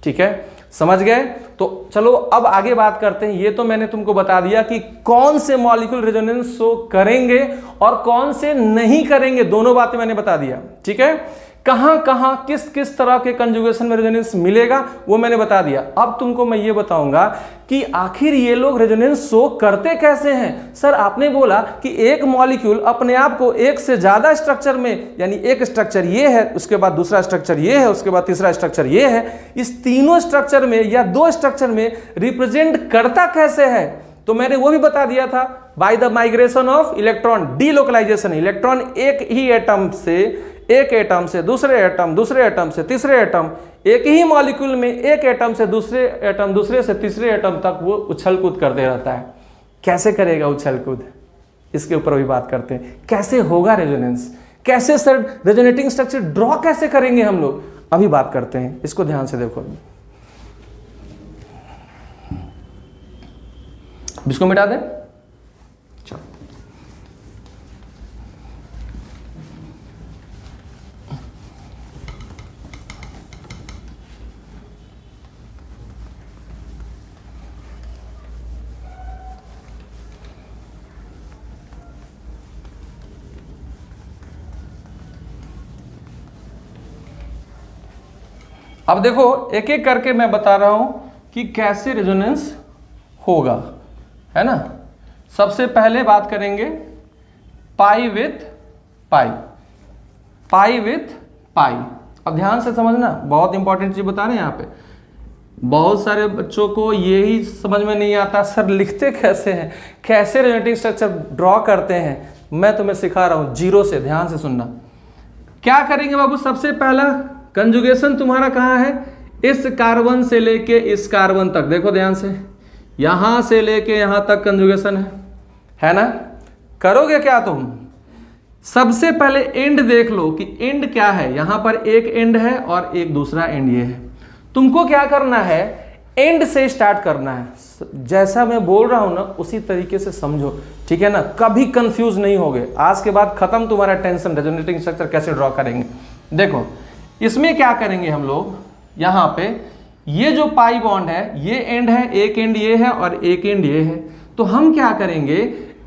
ठीक है, समझ गए? तो चलो अब आगे बात करते हैं। ये तो मैंने तुमको बता दिया कि कौन से मॉलिक्यूल रेजोनेंस शो करेंगे और कौन से नहीं करेंगे, दोनों बातें मैंने बता दिया। ठीक है, कहां कहां किस किस तरह के कंजुगेशन में रेजोनेंस मिलेगा वो मैंने बता दिया। अब तुमको मैं ये बताऊंगा कि आखिर ये लोग रेजोनेंस शो करते कैसे हैं। सर आपने बोला कि एक मॉलिक्यूल अपने आप को एक से ज्यादा स्ट्रक्चर में, यानी एक स्ट्रक्चर ये है, उसके बाद दूसरा स्ट्रक्चर ये है, उसके बाद तीसरा स्ट्रक्चर ये है, इस तीनों स्ट्रक्चर में या 2 स्ट्रक्चर में रिप्रेजेंट करता कैसे है। तो मैंने वो भी बता दिया था, by the migration of electron, delocalisation. Electron एक ही एटम से, एक एटम से दूसरे एटम, दूसरे एटम से तीसरे एटम, एक ही मॉलिक्यूल में एक एटम से दूसरे एटम, दूसरे से तीसरे एटम तक वो उछल कूद करते रहता है। कैसे करेगा उछल कूद, इसके ऊपर भी बात करते हैं। कैसे होगा रेजोनेंस, कैसे सर रेजोनेटिंग स्ट्रक्चर ड्रॉ कैसे करेंगे हम लोग, अभी बात करते हैं। इसको ध्यान से देखो, इसको मिटा दें। चलो अब देखो एक एक करके मैं बता रहा हूं कि कैसे रेजोनेंस होगा, है ना। सबसे पहले बात करेंगे पाई विथ पाई, पाई विथ पाई। अब ध्यान से समझना, बहुत इंपॉर्टेंट चीज बता रहे हैं यहाँ पे। बहुत सारे बच्चों को यही समझ में नहीं आता, सर लिखते कैसे हैं, कैसे रेजोनेटिंग स्ट्रक्चर ड्रॉ करते हैं। मैं तुम्हें सिखा रहा हूं जीरो से, ध्यान से सुनना। क्या करेंगे बाबू, सबसे पहला कंजुगेशन तुम्हारा कहाँ है, इस कार्बन से लेके इस कार्बन तक। देखो ध्यान से, यहां से लेके यहां तक कंजुगेशन है ना। करोगे क्या तुम, सबसे पहले एंड देख लो कि एंड क्या है। यहां पर एक एंड है और एक दूसरा एंड ये है। तुमको क्या करना है, एंड से स्टार्ट करना है। जैसा मैं बोल रहा हूं ना उसी तरीके से समझो, ठीक है ना। कभी कंफ्यूज नहीं होगे। आज के बाद खत्म तुम्हारा टेंशन, रेजोनेटिंग स्ट्रक्चर कैसे ड्रॉ करेंगे। देखो इसमें क्या करेंगे हम लोग, यहां पे ये जो पाई बॉन्ड है ये एंड है, एक एंड ये है और एक एंड ये है। तो हम क्या करेंगे,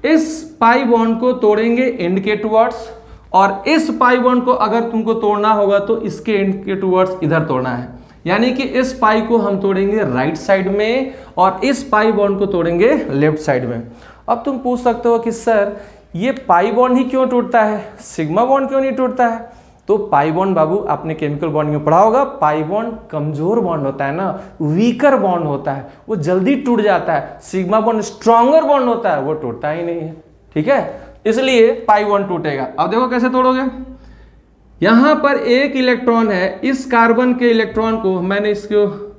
इस पाई बॉन्ड को तोड़ेंगे एंड के टुवर्ड्स, और इस पाई बॉन्ड को अगर तुमको तोड़ना होगा तो इसके एंड के टुवर्ड्स इधर तोड़ना है। यानी कि इस पाई को हम तोड़ेंगे राइट साइड में और इस पाई बॉन्ड को तोड़ेंगे लेफ्ट साइड में। अब तुम पूछ सकते हो कि सर ये पाई बॉन्ड ही क्यों टूटता है, सिग्मा बॉन्ड क्यों नहीं टूटता है। तो पाई बॉन्ड बाबू आपने केमिकल बॉन्ड में पढ़ा होगा, पाई बॉन्ड कमजोर बॉन्ड होता है ना, वीकर बॉन्ड होता है, वो जल्दी टूट जाता है। सिग्मा बॉन्ड स्ट्रॉन्गर बॉन्ड होता है, वो टूटता ही नहीं है। ठीक है, इसलिए पाई बॉन्ड टूटेगा। अब देखो कैसे तोड़ोगे, यहां पर एक इलेक्ट्रॉन है, इस कार्बन के इलेक्ट्रॉन को मैंने इसको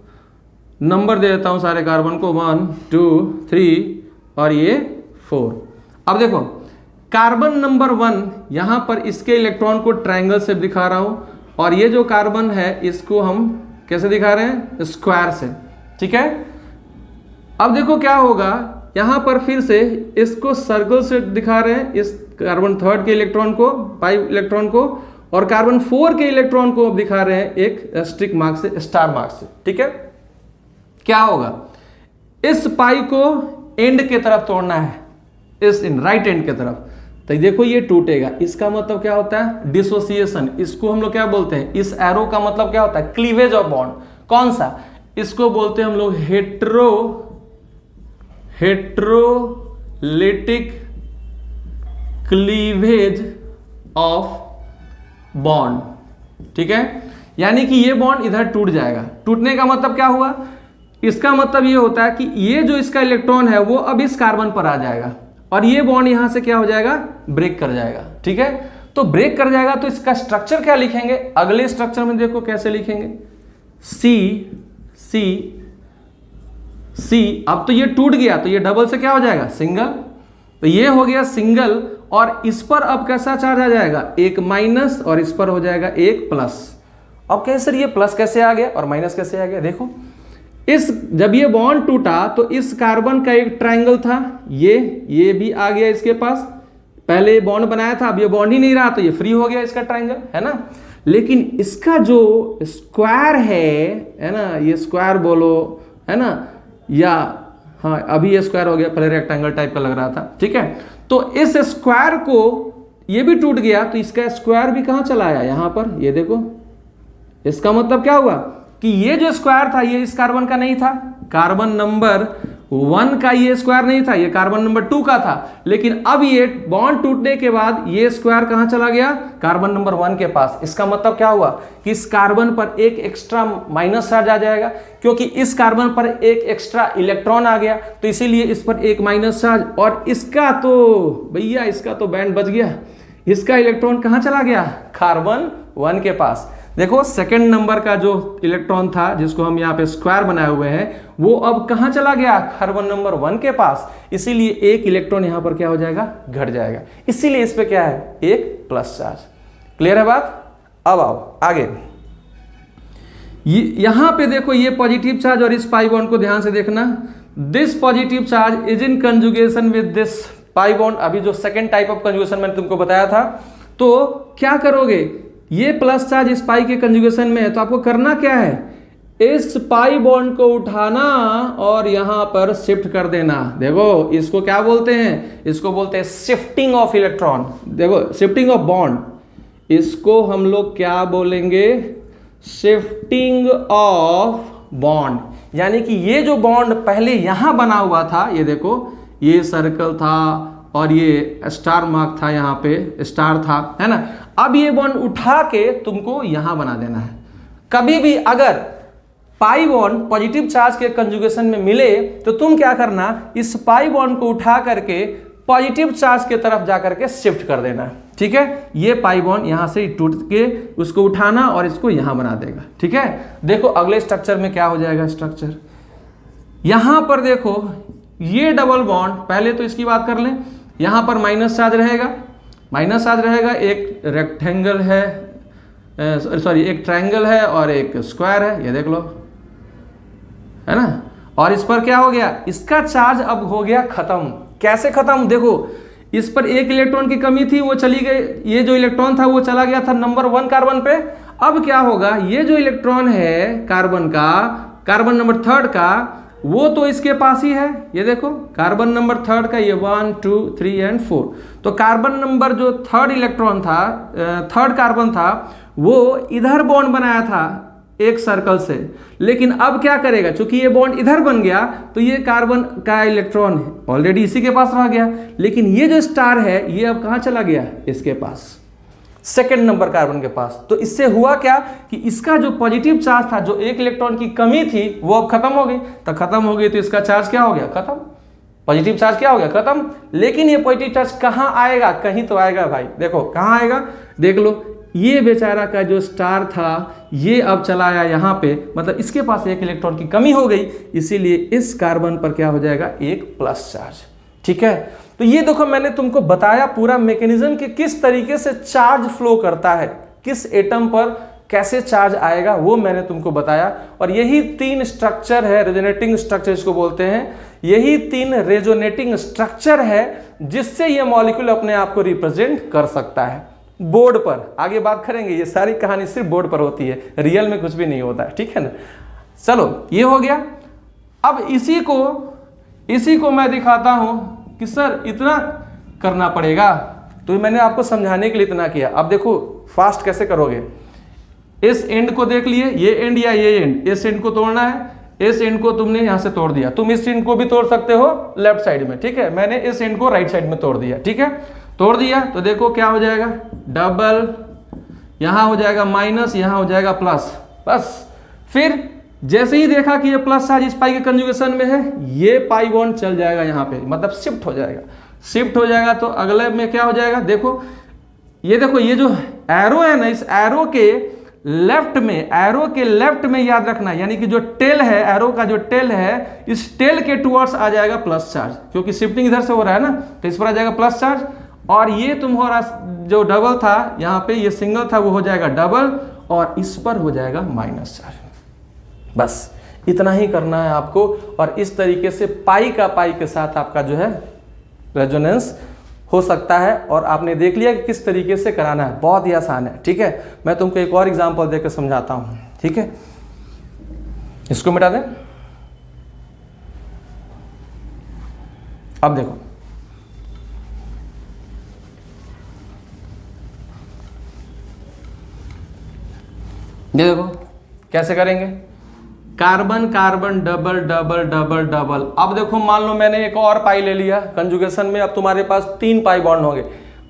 नंबर दे देता हूं सारे कार्बन को 1 2 3 और ये 4। अब देखो कार्बन नंबर 1 यहां पर इसके इलेक्ट्रॉन को ट्रायंगल से दिखा रहा हूं, और ये जो कार्बन है इसको हम कैसे दिखा रहे हैं, स्क्वायर से। ठीक है, अब देखो क्या होगा, यहां पर फिर से इसको सर्कल से दिखा रहे हैं, इस कार्बन 3 के इलेक्ट्रॉन को, पाई इलेक्ट्रॉन को, और कार्बन 4 के इलेक्ट्रॉन को दिखा रहे हैं एक स्ट्रिक मार्क से, स्टार मार्क से। ठीक है, क्या होगा, इस पाई को एंड के तरफ तोड़ना है, इस राइट एंड के तरफ, तो देखो ये टूटेगा। इसका मतलब क्या होता है, डिसोसिएशन। इसको हम लोग क्या बोलते हैं, इस एरो का मतलब क्या होता है, क्लीवेज ऑफ बॉन्ड। कौन सा, इसको बोलते हैं हम लोग हेट्रोलिटिक क्लीवेज ऑफ बॉन्ड। ठीक है, यानी कि ये बॉन्ड इधर टूट जाएगा। टूटने का मतलब क्या हुआ, इसका मतलब ये होता है कि ये जो इसका इलेक्ट्रॉन है वो अब इस कार्बन पर आ जाएगा, और ये बॉन्ड यहां से क्या हो जाएगा, ब्रेक कर जाएगा। ठीक है, तो ब्रेक कर जाएगा तो इसका स्ट्रक्चर क्या लिखेंगे, अगले स्ट्रक्चर में देखो कैसे लिखेंगे, सी सी सी। अब तो ये टूट गया तो ये डबल से क्या हो जाएगा, सिंगल। तो ये हो गया सिंगल, और इस पर अब कैसा चार्ज आ जाएगा, एक माइनस, और इस पर हो जाएगा एक प्लस। अब कैसे सर ये प्लस कैसे आ गया और माइनस कैसे आ गया, देखो इस जब ये बॉन्ड टूटा तो इस कार्बन का एक ट्रायंगल था, ये भी आ गया इसके पास, पहले ये बॉन्ड बनाया था, अब ये बॉन्ड ही नहीं रहा तो ये फ्री हो गया इसका ट्रायंगल, है ना। लेकिन इसका जो स्क्वायर है ना, ये स्क्वायर बोलो, है ना, या हाँ अभी ये स्क्वायर हो गया, पहले रेक्टेंगल टाइप का लग रहा था। ठीक है, तो इस स्क्वायर को ये भी टूट गया तो इसका स्क्वायर भी कहां चला आया, यहां पर, ये देखो। इसका मतलब क्या हुआ कि ये जो स्क्वायर था ये इस कार्बन का नहीं था, कार्बन नंबर 1 का ये स्क्वायर नहीं था, ये कार्बन नंबर 2 का था। लेकिन अब ये बॉन्ड टूटने के बाद ये स्क्वायर कहां चला गया, कार्बन नंबर 1 के पास। इसका मतलब क्या हुआ कि इस कार्बन पर एक एक्स्ट्रा माइनस चार्ज आ जाएगा, क्योंकि इस कार्बन पर एक एक्स्ट्रा इलेक्ट्रॉन आ गया, तो इसीलिए इस पर एक माइनस चार्ज। और इसका तो भैया इसका तो बैंड बच गया, इसका इलेक्ट्रॉन कहां चला गया, कार्बन 1 के पास। देखो सेकंड नंबर का जो इलेक्ट्रॉन था जिसको हम यहाँ पे स्क्वायर बनाए हुए हैं, वो अब कहां चला गया, कार्बन नंबर 1 के पास। इसीलिए एक इलेक्ट्रॉन यहां पर क्या हो जाएगा, घट जाएगा। इसीलिए इस पे क्या है, एक प्लस चार्ज। क्लियर है बात। अब आओ आगे, यहां पे देखो ये पॉजिटिव चार्ज, और इस पाई बॉन्ड को ध्यान से देखना, this positive charge is in conjugation with this pi bond. अभी जो सेकेंड टाइप ऑफ कंजुगेशन मैंने तुमको बताया था, तो क्या करोगे, ये प्लस चार्ज इस पाई के कंजुगेशन में है, तो आपको करना क्या है, इस पाई बॉन्ड को उठाना और यहां पर शिफ्ट कर देना। देखो इसको क्या बोलते हैं, इसको बोलते हैं शिफ्टिंग ऑफ इलेक्ट्रॉन। देखो शिफ्टिंग ऑफ बॉन्ड, इसको हम लोग क्या बोलेंगे, शिफ्टिंग ऑफ बॉन्ड। यानी कि ये जो बॉन्ड पहले यहां बना हुआ था, ये देखो ये सर्कल था और ये स्टार मार्क था, यहाँ पे स्टार था, है ना। अब ये बॉन्ड उठा के तुमको यहां बना देना है। कभी भी अगर पाई बॉन्ड पॉजिटिव चार्ज के कंजुगेशन में मिले तो तुम क्या करना, इस पाई बॉन्ड को उठा करके पॉजिटिव चार्ज के तरफ जाकर के शिफ्ट कर देना। ठीक है, ये पाई बॉन्ड यहां से टूट के उसको उठाना और इसको यहां बना देगा। ठीक है, देखो अगले स्ट्रक्चर में क्या हो जाएगा, स्ट्रक्चर यहां पर देखो, ये डबल बॉन्ड, पहले तो इसकी बात कर लें, यहां पर माइनस चार्ज रहेगा, माइनस चार्ज रहेगा, एक रेक्टेंगल है, सॉरी एक ट्रायंगल है और एक स्क्वायर है, ये देख लो, है ना। और इस पर क्या हो गया, इसका चार्ज अब हो गया खत्म। कैसे खत्म, देखो इस पर एक इलेक्ट्रॉन की कमी थी, वो चली गई, ये जो इलेक्ट्रॉन था वो चला गया था नंबर 1 कार्बन पे। अब क्या होगा, ये जो इलेक्ट्रॉन है कार्बन का, कार्बन नंबर 3 का, वो तो इसके पास ही है, ये देखो कार्बन नंबर 3 का, ये 1 2 3 और 4। तो कार्बन नंबर जो 3rd इलेक्ट्रॉन था, 3rd कार्बन था, वो इधर बॉन्ड बनाया था एक सर्कल से। लेकिन अब क्या करेगा, चूंकि ये बॉन्ड इधर बन गया तो ये कार्बन का इलेक्ट्रॉन ऑलरेडी इसी के पास रह गया। लेकिन ये जो स्टार है ये अब कहां चला गया, इसके पास, सेकंड नंबर कार्बन के पास। तो इससे हुआ क्या कि इसका जो पॉजिटिव चार्ज था, जो एक इलेक्ट्रॉन की कमी थी, वो अब खत्म हो गई। तो खत्म हो गई तो इसका चार्ज क्या हो गया, खत्म, पॉजिटिव चार्ज क्या हो गया, खत्म। लेकिन ये पॉजिटिव चार्ज कहां आएगा, कहीं तो आएगा भाई। देखो कहां आएगा, देख लो ये बेचारा का जो स्टार था ये अब चला आया यहाँ पे, मतलब इसके पास एक इलेक्ट्रॉन की कमी हो गई, इसीलिए इस कार्बन पर क्या हो जाएगा, एक प्लस चार्ज। ठीक है, तो ये देखो मैंने तुमको बताया पूरा मैकेनिज्म कि किस तरीके से चार्ज फ्लो करता है, किस एटम पर कैसे चार्ज आएगा वो मैंने तुमको बताया। और यही 3 स्ट्रक्चर है, रेजोनेटिंग स्ट्रक्चर इसको बोलते हैं, यही 3 रेजोनेटिंग स्ट्रक्चर है जिससे ये मॉलिक्यूल अपने आप को रिप्रेजेंट कर सकता है बोर्ड पर। आगे बात करेंगे, ये सारी कहानी सिर्फ बोर्ड पर होती है, रियल में कुछ भी नहीं होता है। ठीक है ना, चलो ये हो गया। अब इसी को मैं दिखाता हूं कि सर इतना करना पड़ेगा, तो मैंने आपको समझाने के लिए इतना किया। अब देखो फास्ट कैसे करोगे, इस एंड को देख लिए, ये एंड या ये एंड, इस एंड को तोड़ना है, इस एंड को तुमने यहां से तोड़ दिया, तुम इस एंड को भी तोड़ सकते हो लेफ्ट साइड में। ठीक है, मैंने इस एंड को राइट साइड में तोड़ दिया। ठीक है, तोड़ दिया तो देखो क्या हो जाएगा, डबल, यहां हो जाएगा माइनस, यहां हो जाएगा प्लस। बस फिर जैसे ही देखा कि ये प्लस चार्ज इस पाई के कंजुगेशन में है, ये पाई बॉन्ड चल जाएगा यहाँ पे, मतलब शिफ्ट हो जाएगा। शिफ्ट हो जाएगा तो अगले में क्या हो जाएगा, देखो ये जो एरो है ना, इस एरो के लेफ्ट में याद रखना, यानी कि जो टेल है, एरो का जो टेल है, इस टेल के टुवर्ड्स आ जाएगा प्लस चार्ज, क्योंकि शिफ्टिंग इधर से हो रहा है ना, तो इस पर आ जाएगा प्लस चार्ज। और ये तुम्हारा जो डबल था यहाँ पे, ये सिंगल था, वो हो जाएगा डबल, और इस पर हो जाएगा माइनस चार्ज। बस इतना ही करना है आपको, और इस तरीके से पाई के साथ आपका जो है रेजोनेंस हो सकता है। और आपने देख लिया कि किस तरीके से कराना है, बहुत ही आसान है। ठीक है, मैं तुमको एक और एग्जांपल देकर समझाता हूं। ठीक है, इसको मिटा दें। अब देखो, ये देखो कैसे करेंगे, carbon carbon double double double double. अब देखो मान लो मैंने एक और पाई ले लिया कंजुगेशन में, अब तुम्हारे पास 3 पाई बॉन्ड होंगे,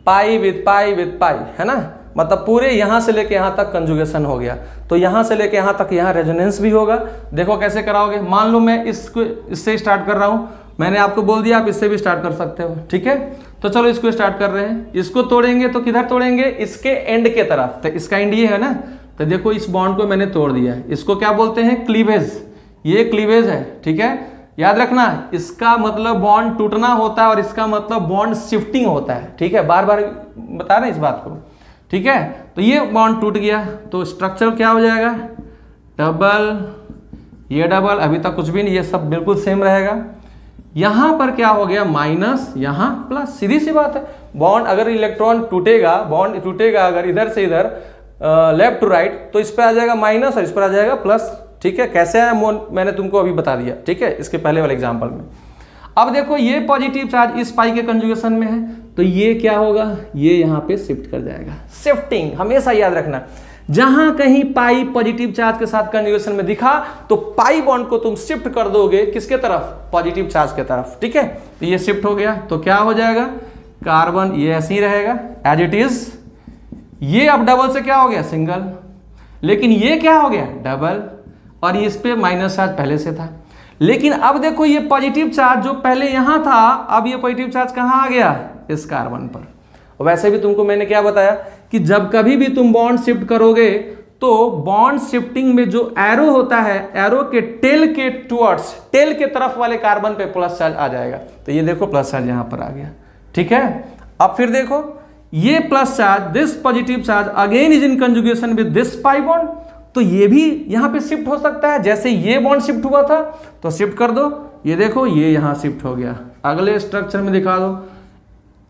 पाई विद पाई विद पाई, है ना, मतलब पूरे यहां से लेके यहां तक कंजुगेशन हो गया। तो यहां से लेके यहां तक यहाँ रेजोनेंस भी होगा। देखो कैसे कराओगे, मान लो मैं इससे स्टार्ट कर रहा हूं, मैंने आपको बोल दिया आप इससे भी स्टार्ट कर सकते हो। ठीक है, तो चलो इसको स्टार्ट कर रहे हैं। इसको तोड़ेंगे तो किधर तोड़ेंगे, इसके एंड के तरफ, तो इसका एंड ये है ना, तो देखो इस बॉन्ड को मैंने तोड़ दिया है, इसको क्या बोलते हैं, क्लीवेज, ये क्लीवेज है। ठीक है, याद रखना, इसका मतलब बॉन्ड टूटना होता है और इसका मतलब बॉन्ड शिफ्टिंग होता है। ठीक है, बार बार बता रहे हैं इस बात को। ठीक है, तो ये बॉन्ड टूट गया तो स्ट्रक्चर क्या हो जाएगा, डबल, ये डबल, अभी तक कुछ भी नहीं, ये सब बिल्कुल सेम रहेगा। यहां पर क्या हो गया, माइनस, यहां प्लस, सीधी सी बात है। बॉन्ड अगर इलेक्ट्रॉन टूटेगा, बॉन्ड टूटेगा अगर इधर से इधर लेफ्ट टू राइट, तो इस पर आ जाएगा माइनस और इस पर आ जाएगा प्लस। ठीक है, कैसे आया मैंने तुमको अभी बता दिया। ठीक है, इसके पहले वाले एग्जांपल में। अब देखो ये पॉजिटिव चार्ज इस पाई के कंजुगेशन में है, तो ये क्या होगा, ये यहाँ पे शिफ्ट कर जाएगा। शिफ्टिंग हमेशा याद रखना, जहां कहीं पाई पॉजिटिव चार्ज के साथ कंजुगेशन में दिखा तो पाई बॉन्ड को तुम शिफ्ट कर दोगे किसके तरफ, पॉजिटिव चार्ज के तरफ। ठीक है, तो ये शिफ्ट हो गया तो क्या हो जाएगा, कार्बन ये ऐसे ही रहेगा एज इट इज। ये अब डबल से क्या हो गया, सिंगल, लेकिन ये क्या हो गया, डबल, और इस पे माइनस चार्ज पहले से था। लेकिन अब देखो ये पॉजिटिव चार्ज जो पहले यहां था, अब ये पॉजिटिव चार्ज कहां आ गया, इस कार्बन पर। वैसे भी तुमको मैंने क्या बताया कि जब कभी भी तुम बॉन्ड शिफ्ट करोगे तो बॉन्ड शिफ्टिंग में जो एरो होता है, एरो के टेल के टुवर्ड्स, टेल के तरफ वाले कार्बन पे प्लस चार्ज आ जाएगा। तो ये देखो प्लस चार्ज यहां पर आ गया। ठीक है, अब फिर देखो ये plus charge, this positive charge again is in conjugation with this pi bond, तो ये भी यहां पे शिफ्ट हो सकता है। जैसे ये बॉन्ड शिफ्ट हुआ था तो शिफ्ट कर दो, ये देखो ये यहां शिफ्ट हो गया। अगले स्ट्रक्चर में दिखा दो,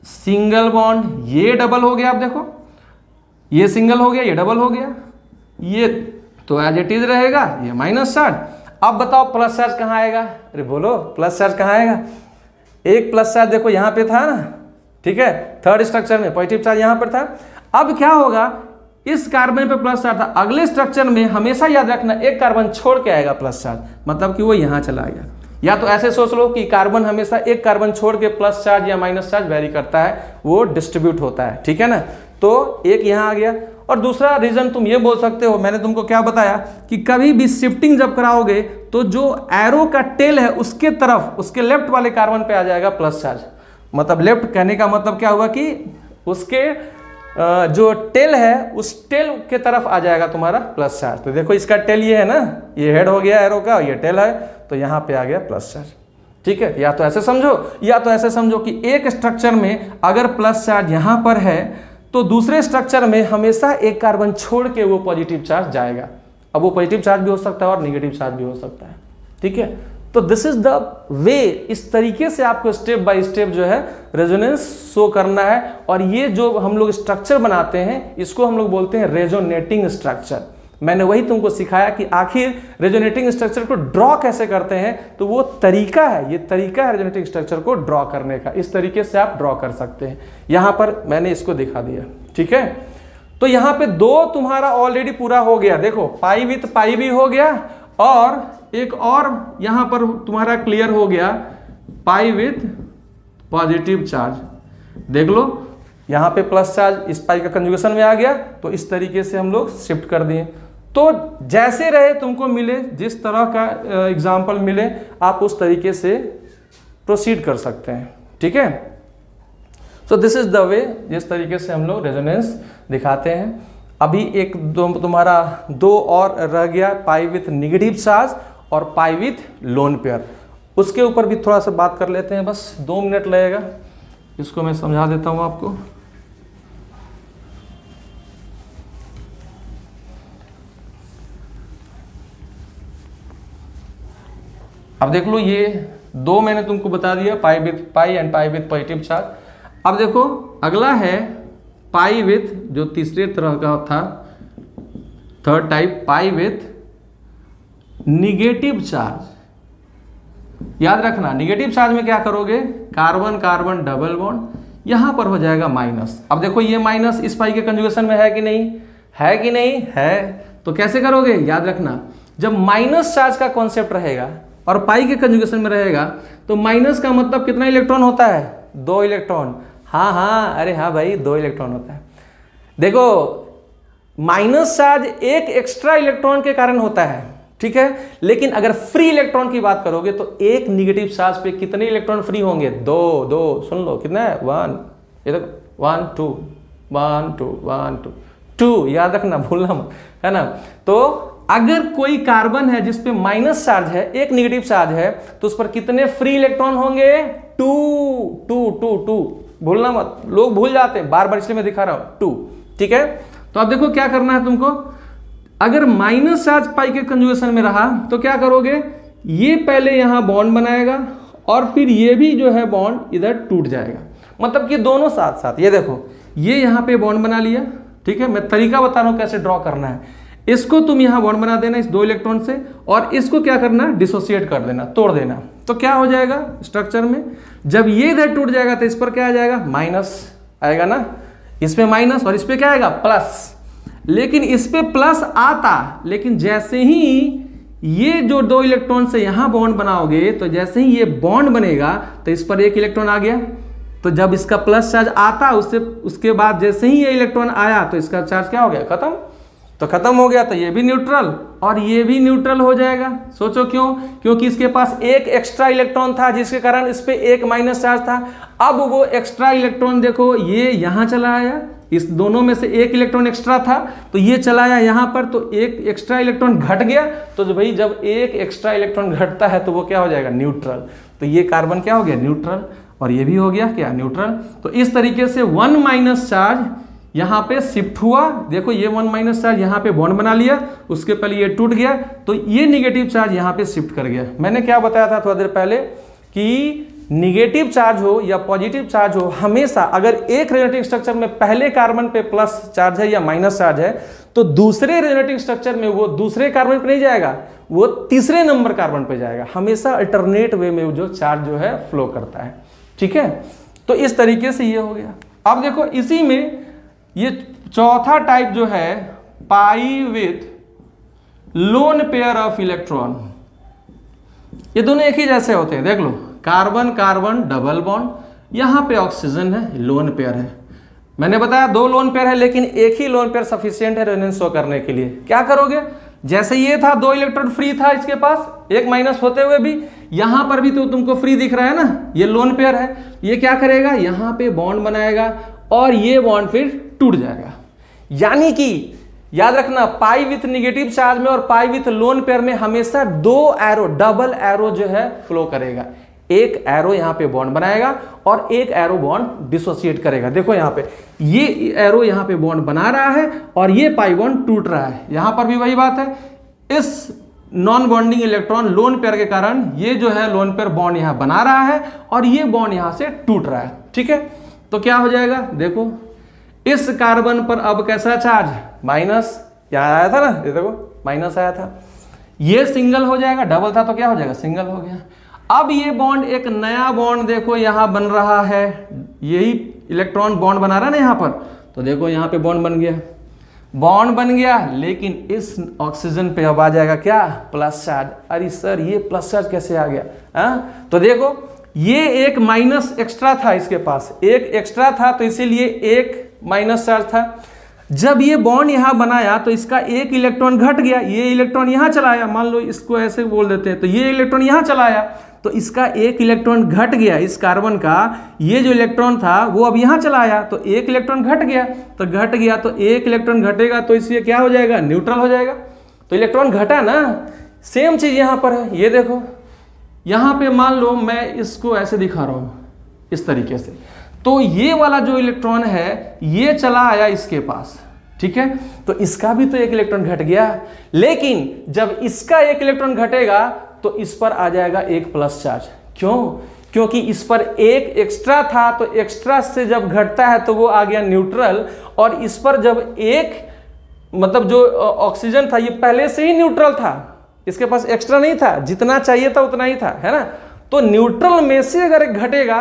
सिंगल बॉन्ड, ये डबल हो गया। आप देखो ये सिंगल हो गया, ये डबल हो गया, ये तो एज इट इज रहेगा, ये माइनस चार्ज। अब बताओ प्लस चार्ज कहां आएगा, अरे बोलो प्लस चार्ज कहां आएगा, एक प्लस चार्ज देखो यहां पे था ना। ठीक है, थर्ड स्ट्रक्चर में पॉजिटिव चार्ज यहां पर था। अब क्या होगा, इस कार्बन पे प्लस चार्ज था, अगले स्ट्रक्चर में हमेशा याद रखना एक कार्बन छोड़ के आएगा प्लस चार्ज, मतलब कि वो यहां चला गया। या तो ऐसे सोच लो कि कार्बन हमेशा एक कार्बन छोड़ के प्लस चार्ज या माइनस चार्ज वेरी करता है, वो डिस्ट्रीब्यूट होता है। ठीक है ना, तो एक यहां आ गया। और दूसरा रीजन तुम ये बोल सकते हो, मैंने तुमको क्या बताया कि कभी भी शिफ्टिंग जब कराओगे तो जो एरो का टेल है उसके तरफ, उसके लेफ्ट वाले कार्बन पे आ जाएगा प्लस चार्ज। मतलब लेफ्ट कहने का मतलब क्या हुआ कि उसके जो टेल है उस टेल के तरफ आ जाएगा तुम्हारा प्लस चार्ज। तो देखो इसका टेल ये है ना, ये हेड हो गया एरो का, ये टेल है, तो यहाँ पे आ गया प्लस चार्ज। ठीक है, या तो ऐसे समझो या तो ऐसे समझो कि एक स्ट्रक्चर में अगर प्लस चार्ज यहाँ पर है तो दूसरे स्ट्रक्चर में हमेशा एक कार्बन छोड़ के वो पॉजिटिव चार्ज जाएगा। अब वो पॉजिटिव चार्ज भी हो सकता है और निगेटिव चार्ज भी हो सकता है। ठीक है, तो दिस इज द वे, इस तरीके से आपको स्टेप बाय स्टेप जो है रेजोनेंस शो करना है। और ये जो हम लोग स्ट्रक्चर बनाते हैं इसको हम लोग बोलते हैं रेजोनेटिंग स्ट्रक्चर। मैंने वही तुमको सिखाया कि आखिर रेजोनेटिंग स्ट्रक्चर को ड्रॉ कैसे करते हैं, तो वो तरीका है, ये तरीका है रेजोनेटिंग स्ट्रक्चर को ड्रॉ करने का। इस तरीके से आप ड्रॉ कर सकते हैं। यहां पर मैंने इसको दिखा दिया। ठीक है, तो यहां पे दो तुम्हारा ऑलरेडी पूरा हो गया। देखो पाई विथ पाई भी हो गया और एक और यहां पर तुम्हारा क्लियर हो गया पाई विथ पॉजिटिव चार्ज। देख लो यहां पे प्लस चार्ज इस पाई का कंजुगेशन में आ गया, तो इस तरीके से हम लोग शिफ्ट कर दिए। तो जैसे रहे तुमको मिले, जिस तरह का एग्जाम्पल मिले आप उस तरीके से प्रोसीड कर सकते हैं। ठीक है, so this is the way, जिस तरीके से हम लोग रेजोनेंस दिखाते हैं। अभी एक तुम्हारा दो और रह गया, पाई विथ निगेटिव चार्ज और पाई विथ लोन पेयर। उसके ऊपर भी थोड़ा सा बात कर लेते हैं, बस 2 मिनट लगेगा, इसको मैं समझा देता हूं आपको। अब देख लो ये दो मैंने तुमको बता दिया, pi with pi and pi with positive charge. अब देखो अगला है पाई विथ, जो तीसरे तरह का था, third type, pi with negative charge. याद रखना निगेटिव चार्ज में क्या करोगे, कार्बन कार्बन डबल बॉन्ड, यहां पर हो जाएगा माइनस। अब देखो ये माइनस इस पाई के कंजुगेशन में है कि नहीं, है कि नहीं है, तो कैसे करोगे, याद रखना जब माइनस चार्ज का कॉन्सेप्ट रहेगा और पाई के कंजुगेशन में रहेगा तो माइनस का मतलब कितना इलेक्ट्रॉन होता है, 2 इलेक्ट्रॉन। हाँ हाँ, अरे हाँ भाई 2 इलेक्ट्रॉन होता है। देखो माइनस चार्ज एक एक्स्ट्रा इलेक्ट्रॉन के कारण होता है, ठीक है, लेकिन अगर फ्री इलेक्ट्रॉन की बात करोगे तो एक निगेटिव चार्ज पे कितने इलेक्ट्रॉन फ्री होंगे, 2 सुन लो कितना है, 1, ये देखो 1 2 1 2 1 2 2, याद रखना भूलना मत, है ना। तो अगर कोई कार्बन है जिसपे माइनस चार्ज है, एक निगेटिव चार्ज है, तो उस पर कितने फ्री इलेक्ट्रॉन होंगे, 2 भूलना मत, लोग भूल जाते हैं बार बार, इसलिए मैं दिखा रहा हूं 2। ठीक है, तो अब देखो क्या करना है तुमको, अगर माइनस चार्ज पाई के कंजुगेशन में रहा तो क्या करोगे, ये पहले यहां बॉन्ड बनाएगा और फिर ये भी जो है बॉन्ड इधर टूट जाएगा, मतलब कि दोनों साथ साथ। ये देखो ये यहां पे बॉन्ड बना लिया, ठीक है, मैं तरीका बता रहा हूं कैसे ड्रॉ करना है। इसको तुम यहां बॉन्ड बना देना इस 2 इलेक्ट्रॉन से, और इसको क्या करना, डिसोसिएट कर देना, तोड़ देना। तो क्या हो जाएगा स्ट्रक्चर में, जब ये इधर टूट जाएगा तो इस पर क्या आ जाएगा, माइनस आएगा ना, इसमें माइनस और इस पे क्या आएगा, प्लस। लेकिन इस पे प्लस आता, लेकिन जैसे ही ये जो 2 इलेक्ट्रॉन से यहां बॉन्ड बनाओगे, तो जैसे ही ये बॉन्ड बनेगा तो इस पर 1 इलेक्ट्रॉन आ गया। तो जब इसका प्लस चार्ज आता उसके बाद जैसे ही ये इलेक्ट्रॉन आया तो इसका चार्ज क्या हो गया, खत्म। तो खत्म हो गया तो ये भी न्यूट्रल और ये भी न्यूट्रल हो जाएगा। सोचो क्यों, क्योंकि इसके पास एक एक्स्ट्रा इलेक्ट्रॉन था जिसके कारण इस पे एक माइनस चार्ज था। अब वो एक्स्ट्रा इलेक्ट्रॉन देखो ये यहां चला आया, इस दोनों में से एक इलेक्ट्रॉन एक्स्ट्रा था तो ये चला आया यहां पर, तो एक एक्स्ट्रा इलेक्ट्रॉन घट गया। तो भाई जब एक एक्स्ट्रा इलेक्ट्रॉन घटता है तो वो क्या हो जाएगा, न्यूट्रल। तो ये कार्बन क्या हो गया, न्यूट्रल, और ये भी हो गया क्या, न्यूट्रल। तो इस तरीके से 1 माइनस चार्ज यहां पे शिफ्ट हुआ। देखो ये 1 माइनस चार्ज यहां पे बॉन्ड बना लिया, उसके पहले ये टूट गया, तो ये निगेटिव चार्ज यहां पे शिफ्ट कर गया। मैंने क्या बताया था थोड़ा देर पहले कि निगेटिव चार्ज हो या पॉजिटिव चार्ज हो, हमेशा अगर एक रेजोनेटिंग स्ट्रक्चर में पहले कार्बन पे प्लस चार्ज है या माइनस चार्ज है, तो दूसरे रेजोनेटिंग स्ट्रक्चर में वो दूसरे कार्बन पे नहीं जाएगा, वो तीसरे नंबर कार्बन पे जाएगा। हमेशा अल्टरनेट वे में जो चार्ज जो है फ्लो करता है। ठीक है, तो इस तरीके से ये हो गया। अब देखो इसी में ये चौथा टाइप जो है pi with lone pair of electron, ये दोनों एक ही जैसे होते हैं। देख लो कार्बन कार्बन डबल बॉन्ड, यहां पे ऑक्सीजन है, लोन पेयर है। मैंने बताया 2 लोन पेयर है, लेकिन एक ही लोन पेयर सफिशिएंट है रेजोनेंस शो करने के लिए। क्या करोगे, जैसे ये था 2 इलेक्ट्रॉन फ्री था इसके पास, एक माइनस होते हुए भी, यहां पर भी तो तुमको फ्री दिख रहा है ना, ये लोन पेयर है। ये क्या करेगा, यहां पे बॉन्ड बनाएगा और ये बॉन्ड फिर टूट जाएगा। यानी कि याद रखना, पाई विथ निगेटिव चार्ज में और पाई विथ लोन पेयर में हमेशा दो एरो, डबल एरो जो है फ्लो करेगा। एक एरो यहां पे बॉन्ड बनाएगा और एक एरो बॉन्ड डिसोसिएट करेगा। देखो यहां पे ये एरो यहां पे बॉन्ड बना रहा है और ये पाई बॉन्ड टूट रहा है। यहां पर भी वही बात है, इस non bonding electron lone pair के कारण ये जो है लोन पेयर बॉन्ड यहां बना रहा है और ये बॉन्ड यहां से टूट रहा है। ठीक है, तो क्या हो जाएगा, देखो इस कार्बन पर अब कैसा चार्ज, माइनस, यहां आया था ना, ये देखो माइनस आया था, ये सिंगल हो जाएगा, डबल था तो क्या हो जाएगा, सिंगल हो गया। अब ये बॉन्ड, एक नया बॉन्ड देखो यहां बन रहा है, यही इलेक्ट्रॉन बॉन्ड बना रहा है ना यहां पर, तो देखो यहां पे बॉन्ड बन गया, बॉन्ड बन गया, लेकिन इस ऑक्सीजन पे अब आ जाएगा क्या, प्लस चार्ज। अरे सर ये प्लस चार्ज कैसे आ गया, तो देखो ये एक माइनस एक्स्ट्रा था, इसके पास एक एक्स्ट्रा था तो इसीलिए एक माइनस चार्ज था। जब ये बॉन्ड यहां बनाया तो इसका एक इलेक्ट्रॉन घट गया, ये इलेक्ट्रॉन यहां चला आया, मान लो इसको ऐसे बोल देते हैं, तो ये इलेक्ट्रॉन यहां चला आया तो इसका एक इलेक्ट्रॉन घट गया, इस कार्बन का ये जो इलेक्ट्रॉन था वो अब यहां चला आया तो एक इलेक्ट्रॉन घट गया, तो घट गया तो एक इलेक्ट्रॉन घटेगा तो इसलिए क्या हो जाएगा, न्यूट्रल हो जाएगा। तो इलेक्ट्रॉन घटा ना, सेम चीज यहां पर है, ये देखो यहां पे मान लो मैं इसको ऐसे दिखा रहा हूं इस तरीके से, तो ये वाला जो इलेक्ट्रॉन है ये चला आया इसके पास, ठीक है, तो इसका भी तो एक इलेक्ट्रॉन घट गया, लेकिन जब इसका एक इलेक्ट्रॉन घटेगा तो इस पर आ जाएगा एक प्लस चार्ज। क्यों, क्योंकि इस पर एक एक्स्ट्रा था तो एक्स्ट्रा से जब घटता है तो वो आ गया न्यूट्रल, और इस पर जब एक मतलब जो ऑक्सीजन था ये पहले से ही न्यूट्रल था, इसके पास एक्स्ट्रा नहीं था, जितना चाहिए था उतना ही था, है ना, तो न्यूट्रल में से अगर एक घटेगा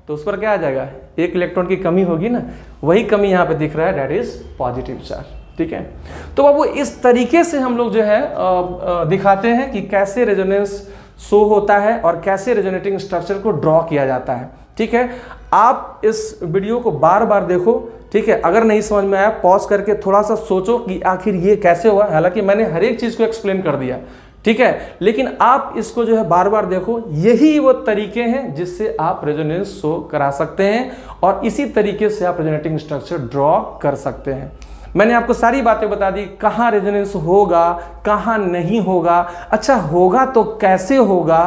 तो उस पर क्या आ जाएगा, एक इलेक्ट्रॉन की कमी होगी ना, वही कमी यहां पे दिख रहा है, दैट इज पॉजिटिव चार्ज। ठीक है, तो बाबू इस तरीके से हम लोग जो है दिखाते हैं कि कैसे रेजोनेंस शो होता है और कैसे रेजोनेटिंग स्ट्रक्चर को ड्रॉ किया जाता है। ठीक है, आप इस वीडियो को बार बार देखो, ठीक है, अगर नहीं समझ में आया पॉज करके थोड़ा सा सोचो कि आखिर ये कैसे हुआ, हालांकि मैंने हर एक चीज को एक्सप्लेन कर दिया, ठीक है, लेकिन आप इसको जो है बार बार देखो, यही वो तरीके हैं जिससे आप रेजोनेंस शो करा सकते हैं और इसी तरीके से आप रेजोनेटिंग स्ट्रक्चर ड्रॉ कर सकते हैं। मैंने आपको सारी बातें बता दी, कहाँ रेजोनेंस होगा, कहाँ नहीं होगा, अच्छा होगा तो कैसे होगा,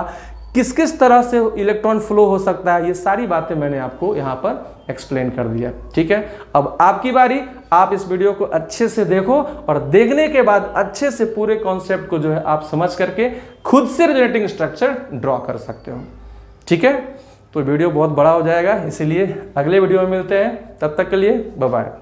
किस किस तरह से इलेक्ट्रॉन फ्लो हो सकता है, ये सारी बातें मैंने आपको यहाँ पर एक्सप्लेन कर दिया। ठीक है, अब आपकी बारी, आप इस वीडियो को अच्छे से देखो और देखने के बाद अच्छे से पूरे कॉन्सेप्ट को जो है आप समझ करके खुद से रेजोनेटिंग स्ट्रक्चर ड्रॉ कर सकते हो। ठीक है, तो वीडियो बहुत बड़ा हो जाएगा, इसीलिए अगले वीडियो में मिलते हैं, तब तक के लिए बाय बाय।